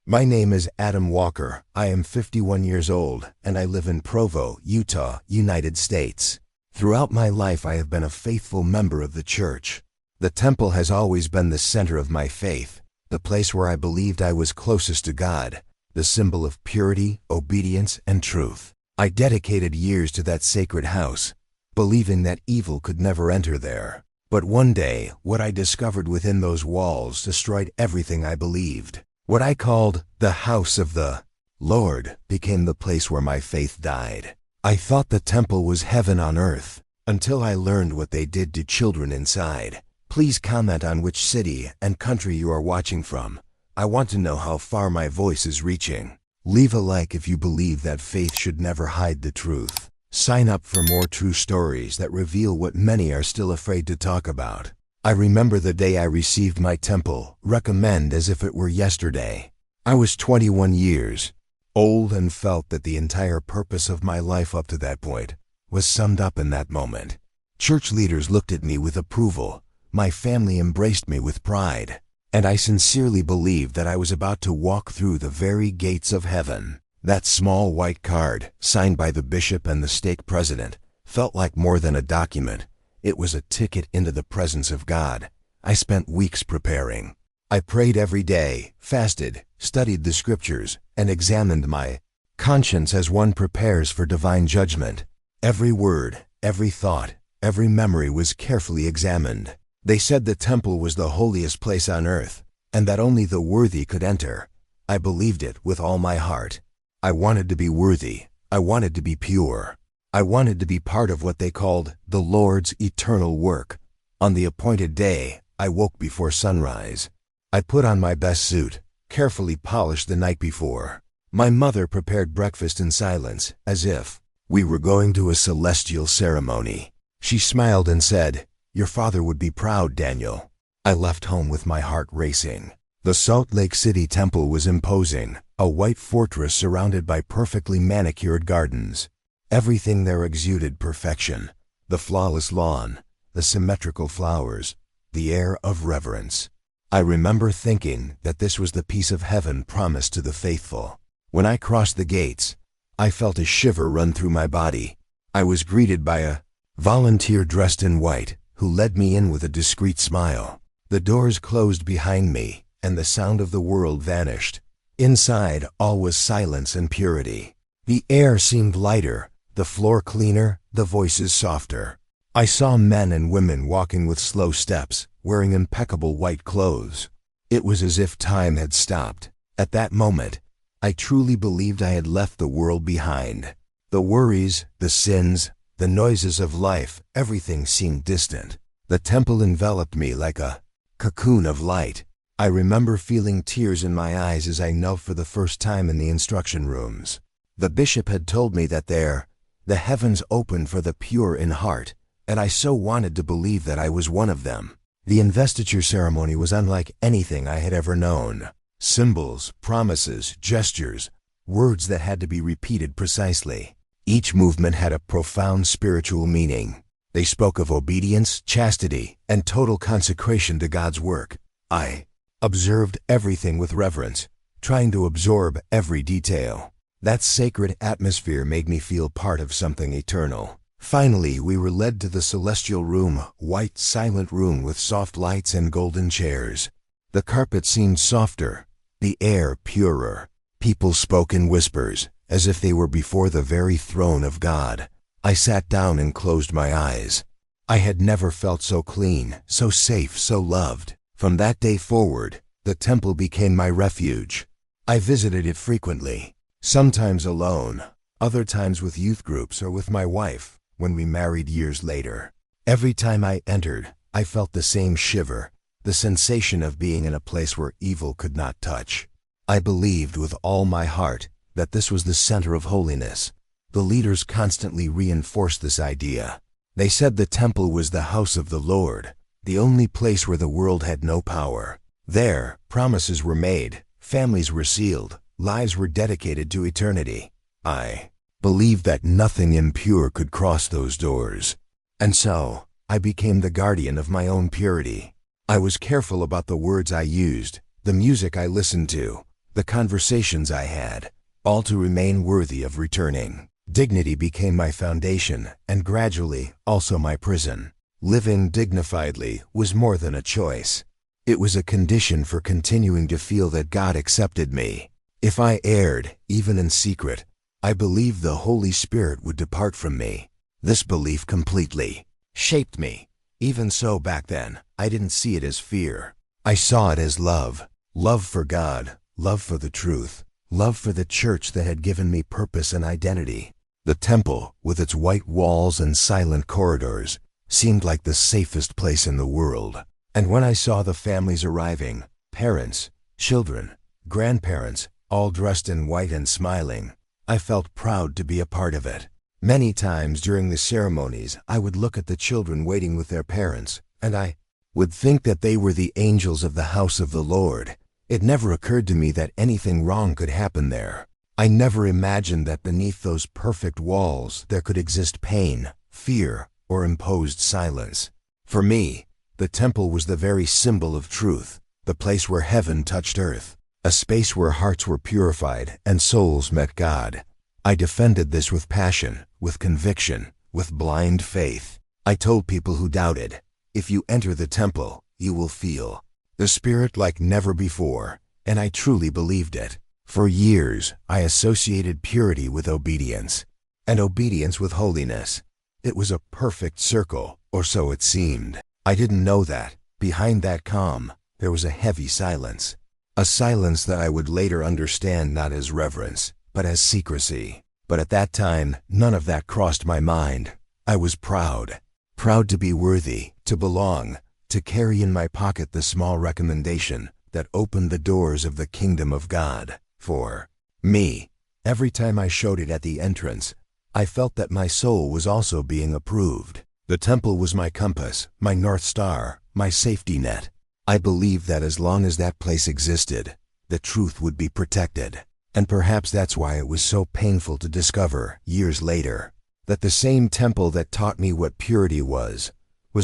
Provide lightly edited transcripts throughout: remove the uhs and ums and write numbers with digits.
My name is Adam Walker. I am 51 years old, and I live in Provo, Utah, United States. Throughout my life I have been a faithful member of the church. The temple has always been the center of my faith, the place where I believed I was closest to God, the symbol of purity, obedience, and truth. I dedicated years to that sacred house, believing that evil could never enter there. But one day, what I discovered within those walls destroyed everything I believed. What I called the house of the Lord became the place where my faith died. I thought the temple was heaven on earth, until I learned what they did to children inside. Please comment on which city and country you are watching from. I want to know how far my voice is reaching. Leave a like if you believe that faith should never hide the truth. Sign up for more true stories that reveal what many are still afraid to talk about. I remember the day I received my temple recommend as if it were yesterday. I was 21 years old and felt that the entire purpose of my life up to that point was summed up in that moment. Church leaders looked at me with approval. My family embraced me with pride. And I sincerely believed that I was about to walk through the very gates of heaven. That small white card, signed by the bishop and the stake president, felt like more than a document. It was a ticket into the presence of God. I spent weeks preparing. I prayed every day, fasted, studied the scriptures, and examined my conscience as one prepares for divine judgment. Every word, every thought, every memory was carefully examined. They said the temple was the holiest place on earth, and that only the worthy could enter. I believed it with all my heart. I wanted to be worthy. I wanted to be pure. I wanted to be part of what they called the Lord's eternal work. On the appointed day, I woke before sunrise. I put on my best suit, carefully polished the night before. My mother prepared breakfast in silence, as if we were going to a celestial ceremony. She smiled and said, "Your father would be proud, Daniel." I left home with my heart racing. The Salt Lake City temple was imposing, a white fortress surrounded by perfectly manicured gardens. Everything there exuded perfection. The flawless lawn, the symmetrical flowers, the air of reverence. I remember thinking that this was the peace of heaven promised to the faithful. When I crossed the gates, I felt a shiver run through my body. I was greeted by a volunteer dressed in white, who led me in with a discreet smile. The doors closed behind me, and the sound of the world vanished. Inside, all was silence and purity. The air seemed lighter, the floor cleaner, the voices softer. I saw men and women walking with slow steps, wearing impeccable white clothes. It was as if time had stopped. At that moment, I truly believed I had left the world behind. The worries, the sins, the noises of life, everything seemed distant. The temple enveloped me like a cocoon of light. I remember feeling tears in my eyes as I knelt for the first time in the instruction rooms. The bishop had told me that there, the heavens opened for the pure in heart, and I so wanted to believe that I was one of them. The investiture ceremony was unlike anything I had ever known. Symbols, promises, gestures, words that had to be repeated precisely. Each movement had a profound spiritual meaning. They spoke of obedience, chastity, and total consecration to God's work. I observed everything with reverence, trying to absorb every detail. That sacred atmosphere made me feel part of something eternal. Finally, we were led to the celestial room, white, silent room with soft lights and golden chairs. The carpet seemed softer, the air purer. People spoke in whispers, as if they were before the very throne of God. I sat down and closed my eyes. I had never felt so clean, so safe, so loved. From that day forward, the temple became my refuge. I visited it frequently, sometimes alone, other times with youth groups or with my wife, when we married years later. Every time I entered, I felt the same shiver, the sensation of being in a place where evil could not touch. I believed with all my heart that this was the center of holiness. The leaders constantly reinforced this idea. They said the temple was the house of the Lord, the only place where the world had no power. There, promises were made, families were sealed, lives were dedicated to eternity. I believed that nothing impure could cross those doors. And so, I became the guardian of my own purity. I was careful about the words I used, the music I listened to, the conversations I had, all to remain worthy of returning. Dignity became my foundation, and gradually also my prison. Living dignifiedly was more than a choice. It was a condition for continuing to feel that God accepted me. If I erred, even in secret, I believed the Holy Spirit would depart from me. This belief completely shaped me. Even so, back then, I didn't see it as fear. I saw it as love. Love for God, love for the truth, love for the church that had given me purpose and identity. The temple, with its white walls and silent corridors, seemed like the safest place in the world. And when I saw the families arriving, parents, children, grandparents, all dressed in white and smiling, I felt proud to be a part of it. Many times during the ceremonies, I would look at the children waiting with their parents, and I would think that they were the angels of the house of the Lord. It never occurred to me that anything wrong could happen there. I never imagined that beneath those perfect walls there could exist pain, fear, or imposed silence. For me, the temple was the very symbol of truth, the place where heaven touched earth, a space where hearts were purified and souls met God. I defended this with passion, with conviction, with blind faith. I told people who doubted, if you enter the temple, you will feel the Spirit like never before, and I truly believed it. For years, I associated purity with obedience, and obedience with holiness. It was a perfect circle, or so it seemed. I didn't know that, behind that calm, there was a heavy silence. A silence that I would later understand not as reverence, but as secrecy. But at that time, none of that crossed my mind. I was proud. Proud to be worthy, to belong, to carry in my pocket the small recommendation that opened the doors of the kingdom of God. For me, every time I showed it at the entrance, I felt that my soul was also being approved. The temple was my compass, my North Star, my safety net. I believed that as long as that place existed, the truth would be protected. And perhaps that's why it was so painful to discover, years later, that the same temple that taught me what purity was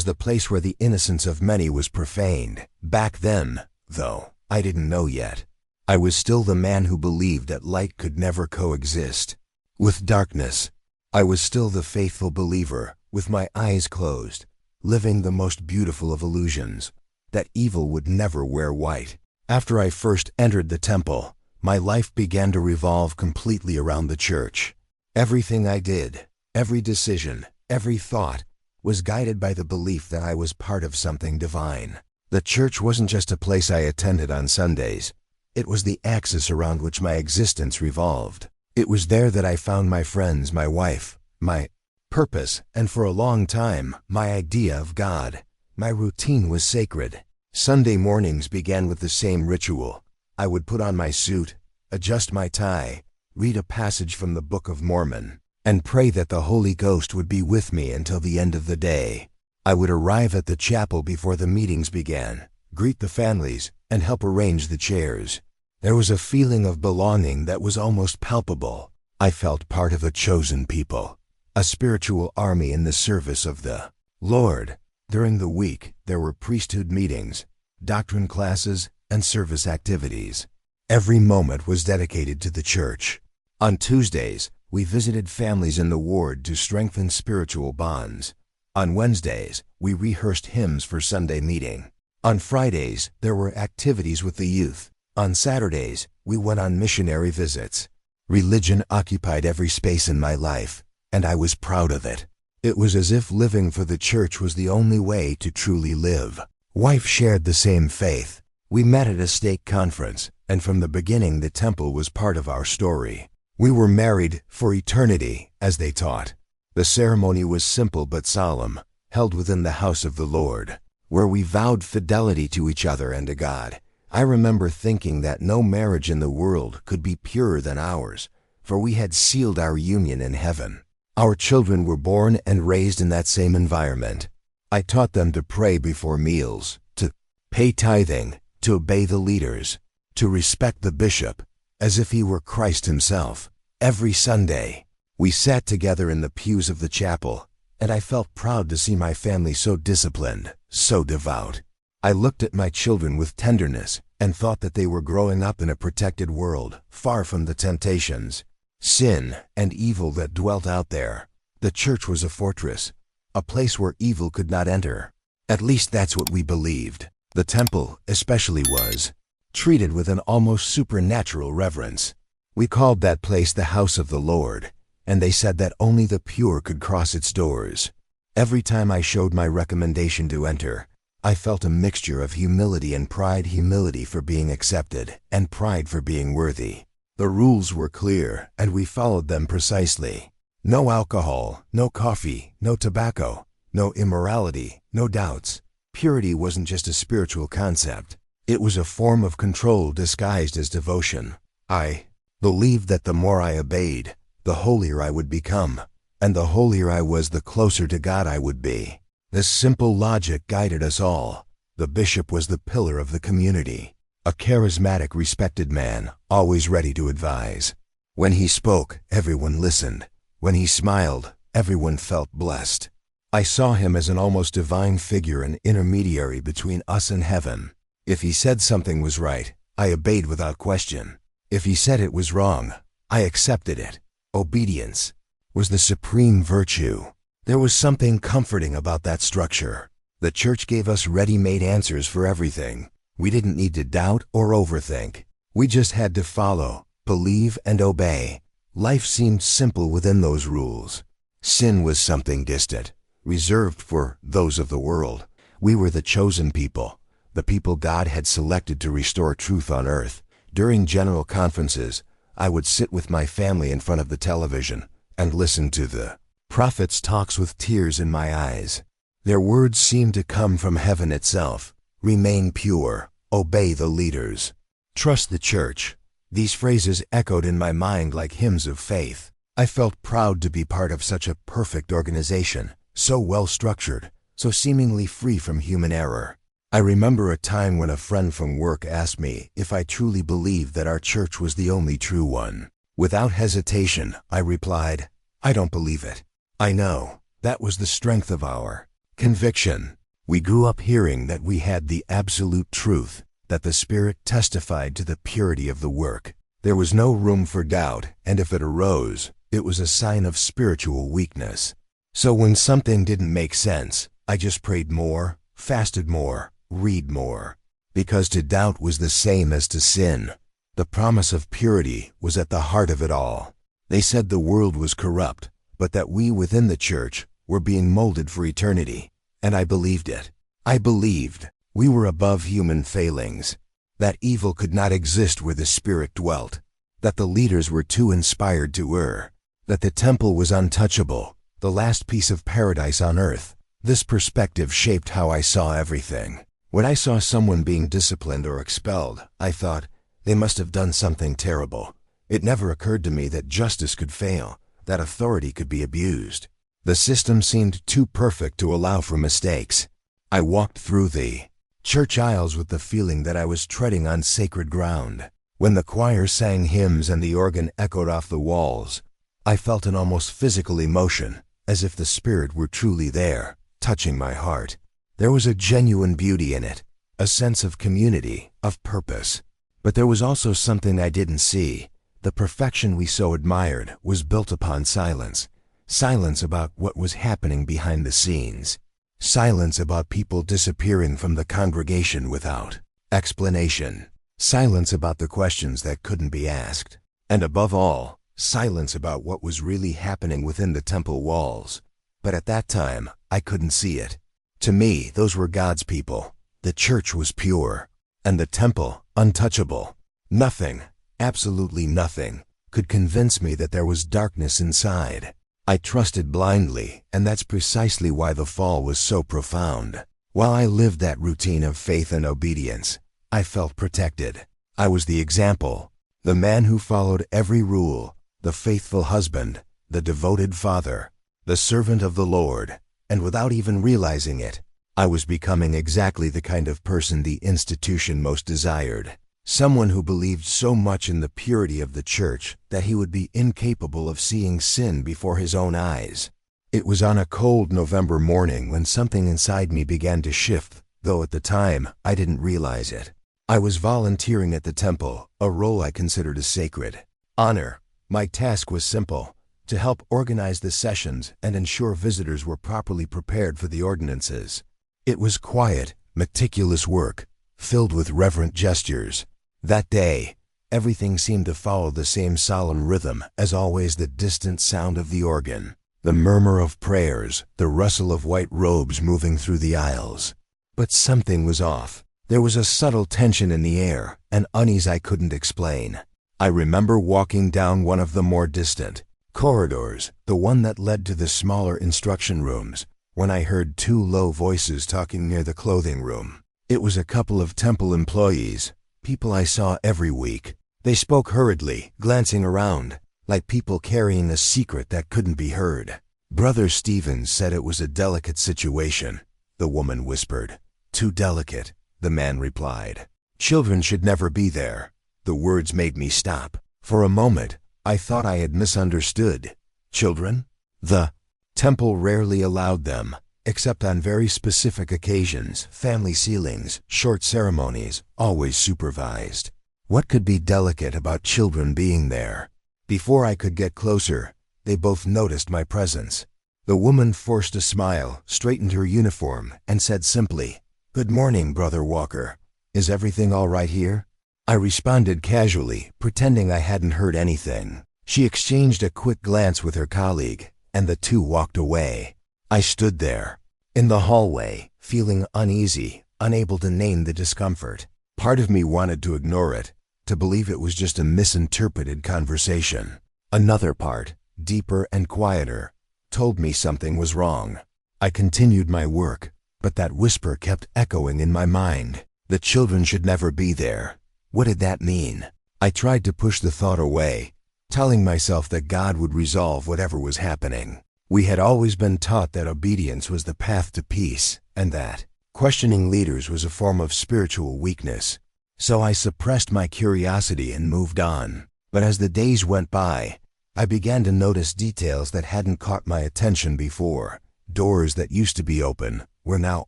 the place where the innocence of many was profaned. Back then, though, I didn't know yet. I was still the man who believed that light could never coexist with darkness. I was still the faithful believer, with my eyes closed, living the most beautiful of illusions, that evil would never wear white. After I first entered the temple, my life began to revolve completely around the church. Everything I did, every decision, every thought, was guided by the belief that I was part of something divine. The church wasn't just a place I attended on Sundays. It was the axis around which my existence revolved. It was there that I found my friends, my wife, my purpose, and for a long time, my idea of God. My routine was sacred. Sunday mornings began with the same ritual. I would put on my suit, adjust my tie, read a passage from the Book of Mormon, and pray that the Holy Ghost would be with me until the end of the day. I would arrive at the chapel before the meetings began, greet the families, and help arrange the chairs. There was a feeling of belonging that was almost palpable. I felt part of a chosen people, a spiritual army in the service of the Lord. During the week, there were priesthood meetings, doctrine classes, and service activities. Every moment was dedicated to the church. On Tuesdays, we visited families in the ward to strengthen spiritual bonds. On Wednesdays, we rehearsed hymns for Sunday meeting. On Fridays, there were activities with the youth. On Saturdays, we went on missionary visits. Religion occupied every space in my life, and I was proud of it. It was as if living for the church was the only way to truly live. Wife shared the same faith. We met at a stake conference, and from the beginning the temple was part of our story. We were married for eternity, as they taught. The ceremony was simple but solemn, held within the house of the Lord, where we vowed fidelity to each other and to God. I remember thinking that no marriage in the world could be purer than ours, for we had sealed our union in heaven. Our children were born and raised in that same environment. I taught them to pray before meals, to pay tithing, to obey the leaders, to respect the bishop, as if he were Christ himself. Every Sunday, we sat together in the pews of the chapel, and I felt proud to see my family so disciplined, so devout. I looked at my children with tenderness, and thought that they were growing up in a protected world, far from the temptations, sin, and evil that dwelt out there. The church was a fortress, a place where evil could not enter. At least that's what we believed. The temple, especially, was treated with an almost supernatural reverence. We called that place the house of the Lord, and they said that only the pure could cross its doors. Every time I showed my recommendation to enter, I felt a mixture of humility and pride. Humility for being accepted, and pride for being worthy. The rules were clear, and we followed them precisely. No alcohol, no coffee, no tobacco, no immorality, no doubts. Purity wasn't just a spiritual concept. It was a form of control disguised as devotion. I believed that the more I obeyed, the holier I would become, and the holier I was, the closer to God I would be. This simple logic guided us all. The bishop was the pillar of the community, a charismatic, respected man, always ready to advise. When he spoke, everyone listened. When he smiled, everyone felt blessed. I saw him as an almost divine figure, an intermediary between us and heaven. If he said something was right, I obeyed without question. If he said it was wrong, I accepted it. Obedience was the supreme virtue. There was something comforting about that structure. The church gave us ready-made answers for everything. We didn't need to doubt or overthink. We just had to follow, believe, and obey. Life seemed simple within those rules. Sin was something distant, reserved for those of the world. We were the chosen people, the people God had selected to restore truth on earth. During general conferences, I would sit with my family in front of the television and listen to the prophets' talks with tears in my eyes. Their words seemed to come from heaven itself. Remain pure, obey the leaders, trust the church. These phrases echoed in my mind like hymns of faith. I felt proud to be part of such a perfect organization, so well structured, so seemingly free from human error. I remember a time when a friend from work asked me if I truly believed that our church was the only true one. Without hesitation, I replied, "I don't believe it." I know, that was the strength of our conviction. We grew up hearing that we had the absolute truth, that the Spirit testified to the purity of the work. There was no room for doubt, and if it arose, it was a sign of spiritual weakness. So when something didn't make sense, I just prayed more, fasted more, read more. Because to doubt was the same as to sin. The promise of purity was at the heart of it all. They said the world was corrupt, but that we within the church were being molded for eternity. And I believed it. I believed we were above human failings, that evil could not exist where the Spirit dwelt, that the leaders were too inspired to err, that the temple was untouchable, the last piece of paradise on earth. This perspective shaped how I saw everything. When I saw someone being disciplined or expelled, I thought, they must have done something terrible. It never occurred to me that justice could fail, that authority could be abused. The system seemed too perfect to allow for mistakes. I walked through the church aisles with the feeling that I was treading on sacred ground. When the choir sang hymns and the organ echoed off the walls, I felt an almost physical emotion, as if the Spirit were truly there, touching my heart. There was a genuine beauty in it, a sense of community, of purpose. But there was also something I didn't see. The perfection we so admired was built upon silence. Silence about what was happening behind the scenes. Silence about people disappearing from the congregation without explanation. Silence about the questions that couldn't be asked. And above all, silence about what was really happening within the temple walls. But at that time, I couldn't see it. To me, those were God's people. The church was pure, and the temple untouchable. Nothing, absolutely nothing, could convince me that there was darkness inside. I trusted blindly, and that's precisely why the fall was so profound. While I lived that routine of faith and obedience, I felt protected. I was the example, the man who followed every rule, the faithful husband, the devoted father, the servant of the Lord, and without even realizing it, I was becoming exactly the kind of person the institution most desired. Someone who believed so much in the purity of the church that he would be incapable of seeing sin before his own eyes. It was on a cold November morning when something inside me began to shift, though at the time I didn't realize it. I was volunteering at the temple, a role I considered a sacred honor. My task was simple: to help organize the sessions and ensure visitors were properly prepared for the ordinances. It was quiet, meticulous work, filled with reverent gestures. That day, everything seemed to follow the same solemn rhythm as always: the distant sound of the organ, the murmur of prayers, the rustle of white robes moving through the aisles. But something was off. There was a subtle tension in the air, an unease I couldn't explain. I remember walking down one of the more distant corridors, the one that led to the smaller instruction rooms, when I heard two low voices talking near the clothing room. It was a couple of temple employees, people I saw every week. They spoke hurriedly, glancing around, like people carrying a secret that couldn't be heard. "Brother Stevens said it was a delicate situation," the woman whispered. "Too delicate," the man replied. "Children should never be there." The words made me stop. For a moment, I thought I had misunderstood. Children? The temple rarely allowed them, except on very specific occasions: family sealings, short ceremonies, always supervised. What could be delicate about children being there? Before I could get closer, they both noticed my presence. The woman forced a smile, straightened her uniform, and said simply, "Good morning, Brother Walker. Is everything all right here?" I responded casually, pretending I hadn't heard anything. She exchanged a quick glance with her colleague, and the two walked away. I stood there, in the hallway, feeling uneasy, unable to name the discomfort. Part of me wanted to ignore it, to believe it was just a misinterpreted conversation. Another part, deeper and quieter, told me something was wrong. I continued my work, but that whisper kept echoing in my mind. The children should never be there. What did that mean? I tried to push the thought away, telling myself that God would resolve whatever was happening. We had always been taught that obedience was the path to peace, and that questioning leaders was a form of spiritual weakness. So I suppressed my curiosity and moved on. But as the days went by, I began to notice details that hadn't caught my attention before. Doors that used to be open were now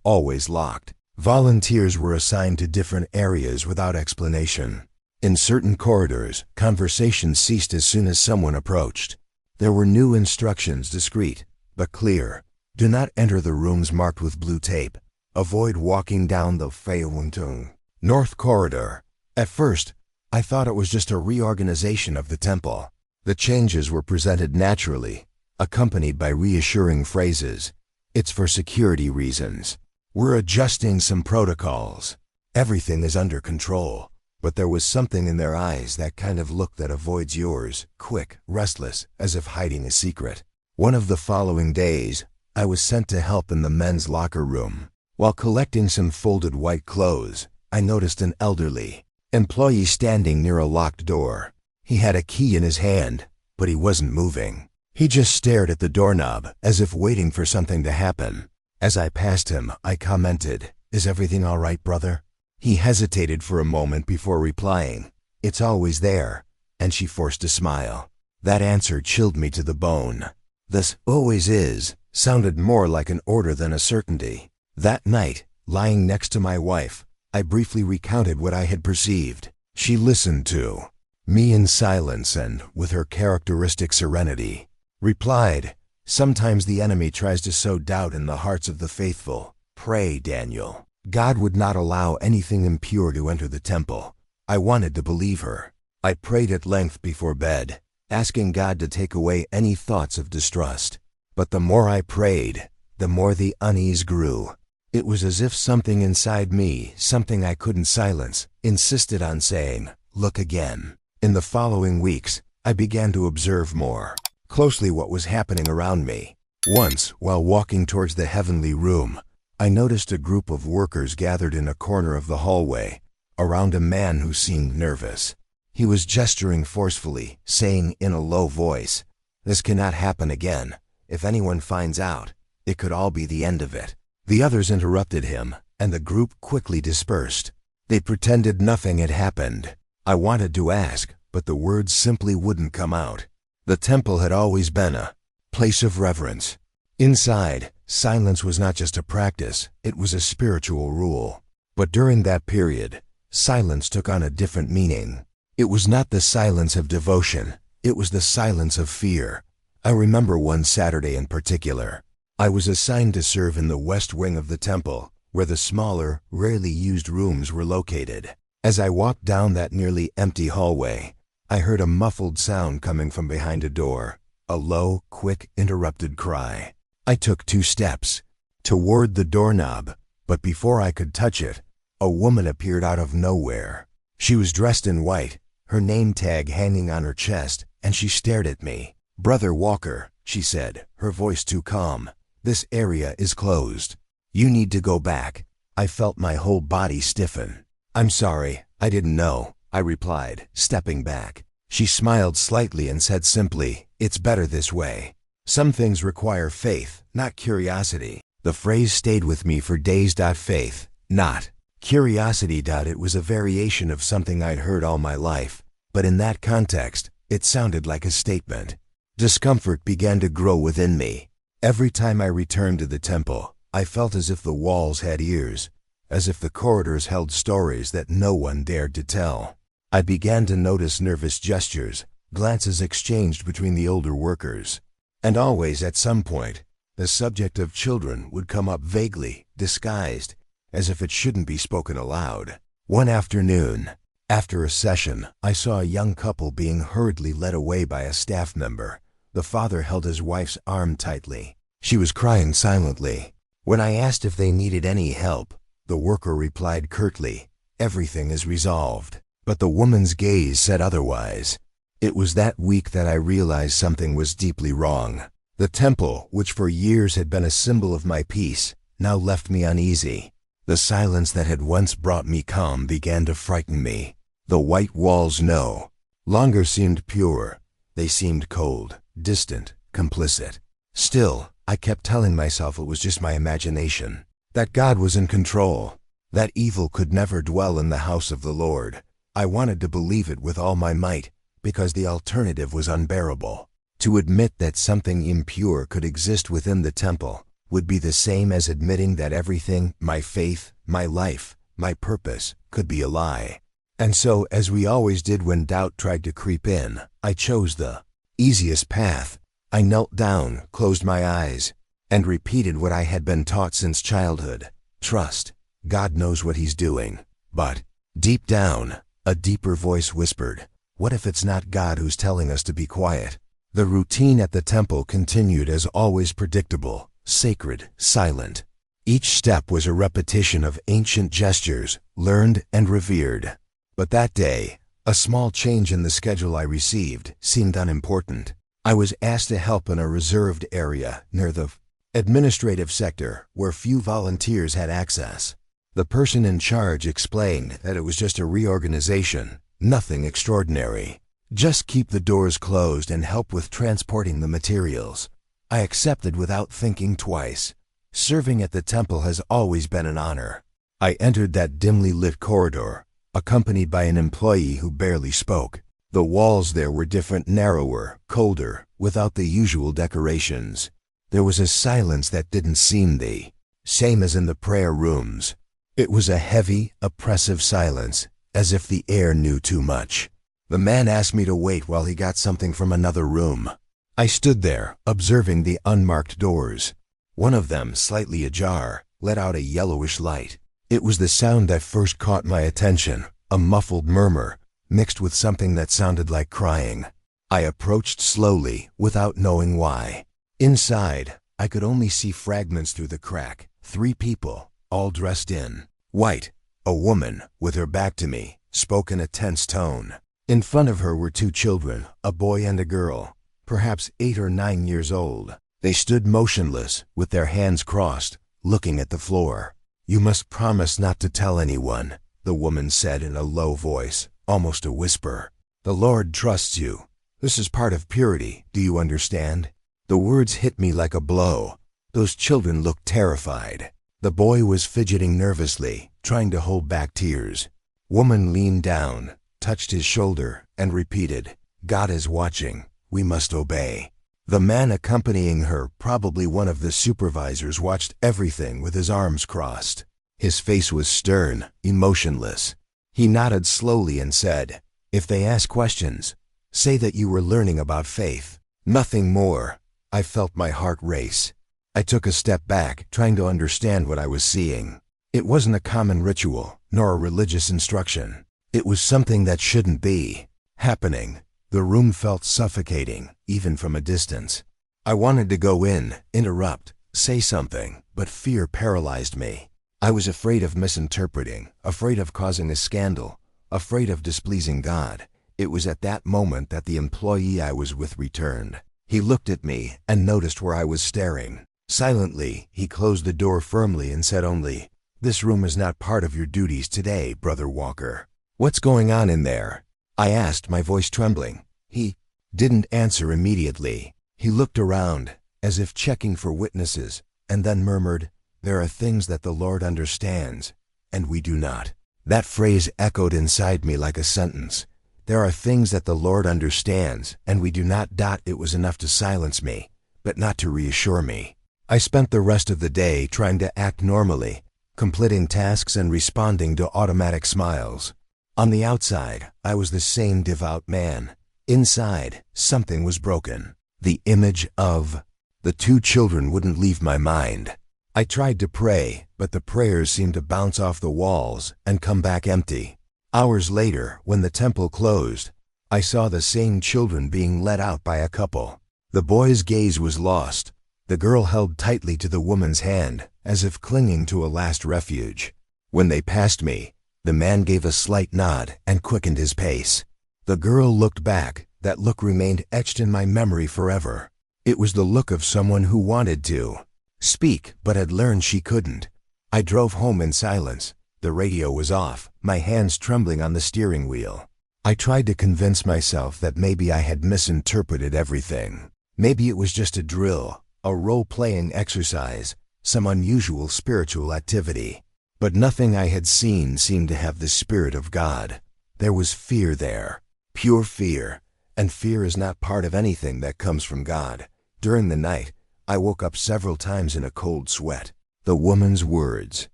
always locked. Volunteers were assigned to different areas without explanation. In certain corridors, conversations ceased as soon as someone approached. There were new instructions, discreet but clear. Do not enter the rooms marked with blue tape. Avoid walking down the Feiwuntung North Corridor. At first, I thought it was just a reorganization of the temple. The changes were presented naturally, accompanied by reassuring phrases. "It's for security reasons. We're adjusting some protocols. Everything is under control." But there was something in their eyes, that kind of look that avoids yours, quick, restless, as if hiding a secret. One of the following days, I was sent to help in the men's locker room. While collecting some folded white clothes, I noticed an elderly employee standing near a locked door. He had a key in his hand, but he wasn't moving. He just stared at the doorknob, as if waiting for something to happen. As I passed him, I commented, "Is everything all right, brother?" He hesitated for a moment before replying, "It's always there," and she forced a smile. That answer chilled me to the bone. This "always is" sounded more like an order than a certainty. That night, lying next to my wife, I briefly recounted what I had perceived. She listened to me in silence and, with her characteristic serenity, replied, "Sometimes the enemy tries to sow doubt in the hearts of the faithful. Pray, Daniel." God would not allow anything impure to enter the temple. I wanted to believe her. I prayed at length before bed, asking God to take away any thoughts of distrust. But the more I prayed, the more the unease grew. It was as if something inside me, something I couldn't silence, insisted on saying, "Look again." In the following weeks, I began to observe more closely what was happening around me. Once, while walking towards the heavenly room, I noticed a group of workers gathered in a corner of the hallway, around a man who seemed nervous. He was gesturing forcefully, saying in a low voice, "This cannot happen again. If anyone finds out, it could all be the end of it." The others interrupted him, and the group quickly dispersed. They pretended nothing had happened. I wanted to ask, but the words simply wouldn't come out. The temple had always been a place of reverence. Inside, silence was not just a practice, it was a spiritual rule. But during that period, silence took on a different meaning. It was not the silence of devotion, it was the silence of fear. I remember one Saturday in particular. I was assigned to serve in the west wing of the temple, where the smaller, rarely used rooms were located. As I walked down that nearly empty hallway, I heard a muffled sound coming from behind a door, a low, quick, interrupted cry. I took 2 steps toward the doorknob, but before I could touch it, a woman appeared out of nowhere. She was dressed in white, her name tag hanging on her chest, and she stared at me. "Brother Walker," she said, her voice too calm, "this area is closed. You need to go back." I felt my whole body stiffen. "I'm sorry, I didn't know," I replied, stepping back. She smiled slightly and said simply, "It's better this way. Some things require faith, not curiosity." The phrase stayed with me for days. Faith, not curiosity. It was a variation of something I'd heard all my life, but in that context, it sounded like a statement. Discomfort began to grow within me. Every time I returned to the temple, I felt as if the walls had ears, as if the corridors held stories that no one dared to tell. I began to notice nervous gestures, glances exchanged between the older workers. And always at some point, the subject of children would come up vaguely, disguised, as if it shouldn't be spoken aloud. One afternoon, after a session, I saw a young couple being hurriedly led away by a staff member. The father held his wife's arm tightly. She was crying silently. When I asked if they needed any help, the worker replied curtly, "Everything is resolved." But the woman's gaze said otherwise. It was that week that I realized something was deeply wrong. The temple, which for years had been a symbol of my peace, now left me uneasy. The silence that had once brought me calm began to frighten me. The white walls no longer seemed pure. They seemed cold, distant, complicit. Still, I kept telling myself it was just my imagination, that God was in control, that evil could never dwell in the house of the Lord. I wanted to believe it with all my might, because the alternative was unbearable. To admit that something impure could exist within the temple would be the same as admitting that everything, my faith, my life, my purpose, could be a lie. And so, as we always did when doubt tried to creep in, I chose the easiest path. I knelt down, closed my eyes, and repeated what I had been taught since childhood. Trust. God knows what He's doing. But, deep down, a deeper voice whispered, "What if it's not God who's telling us to be quiet?" The routine at the temple continued as always, predictable, sacred, silent. Each step was a repetition of ancient gestures, learned and revered. But that day, a small change in the schedule I received seemed unimportant. I was asked to help in a reserved area near the administrative sector where few volunteers had access. The person in charge explained that it was just a reorganization, nothing extraordinary. Just keep the doors closed and help with transporting the materials. I accepted without thinking twice. Serving at the temple has always been an honor. I entered that dimly lit corridor, accompanied by an employee who barely spoke. The walls there were different, narrower, colder, without the usual decorations. There was a silence that didn't seem the same as in the prayer rooms. It was a heavy, oppressive silence, as if the air knew too much. The man asked me to wait while he got something from another room. I stood there, observing the unmarked doors. One of them, slightly ajar, let out a yellowish light. It was the sound that first caught my attention, a muffled murmur, mixed with something that sounded like crying. I approached slowly, without knowing why. Inside, I could only see fragments through the crack. 3 people, all dressed in white. A woman, with her back to me, spoke in a tense tone. In front of her were 2 children, a boy and a girl, perhaps 8 or 9 years old. They stood motionless, with their hands crossed, looking at the floor. "You must promise not to tell anyone," the woman said in a low voice, almost a whisper. "The Lord trusts you. This is part of purity, do you understand?" The words hit me like a blow. Those children looked terrified. The boy was fidgeting nervously, trying to hold back tears. Woman leaned down, touched his shoulder, and repeated, "God is watching. We must obey." The man accompanying her, probably one of the supervisors, watched everything with his arms crossed. His face was stern, emotionless. He nodded slowly and said, "If they ask questions, say that you were learning about faith. Nothing more." I felt my heart race. I took a step back, trying to understand what I was seeing. It wasn't a common ritual, nor a religious instruction. It was something that shouldn't be happening. The room felt suffocating, even from a distance. I wanted to go in, interrupt, say something, but fear paralyzed me. I was afraid of misinterpreting, afraid of causing a scandal, afraid of displeasing God. It was at that moment that the employee I was with returned. He looked at me and noticed where I was staring. Silently, he closed the door firmly and said only, "This room is not part of your duties today, Brother Walker." "What's going on in there?" I asked, my voice trembling. He didn't answer immediately. He looked around, as if checking for witnesses, and then murmured, "There are things that the Lord understands, and we do not." That phrase echoed inside me like a sentence. There are things that the Lord understands, and we do not. It was enough to silence me, but not to reassure me. I spent the rest of the day trying to act normally, completing tasks and responding to automatic smiles. On the outside, I was the same devout man. Inside, something was broken. The image of the two children wouldn't leave my mind. I tried to pray, but the prayers seemed to bounce off the walls and come back empty. Hours later, when the temple closed, I saw the same children being led out by a couple. The boy's gaze was lost. The girl held tightly to the woman's hand, as if clinging to a last refuge. When they passed me, the man gave a slight nod and quickened his pace. The girl looked back. That look remained etched in my memory forever. It was the look of someone who wanted to speak, but had learned she couldn't. I drove home in silence. The radio was off, my hands trembling on the steering wheel. I tried to convince myself that maybe I had misinterpreted everything. Maybe it was just a drill, a role-playing exercise, some unusual spiritual activity. But nothing I had seen seemed to have the Spirit of God. There was fear there, pure fear, and fear is not part of anything that comes from God. During the night, I woke up several times in a cold sweat. The woman's words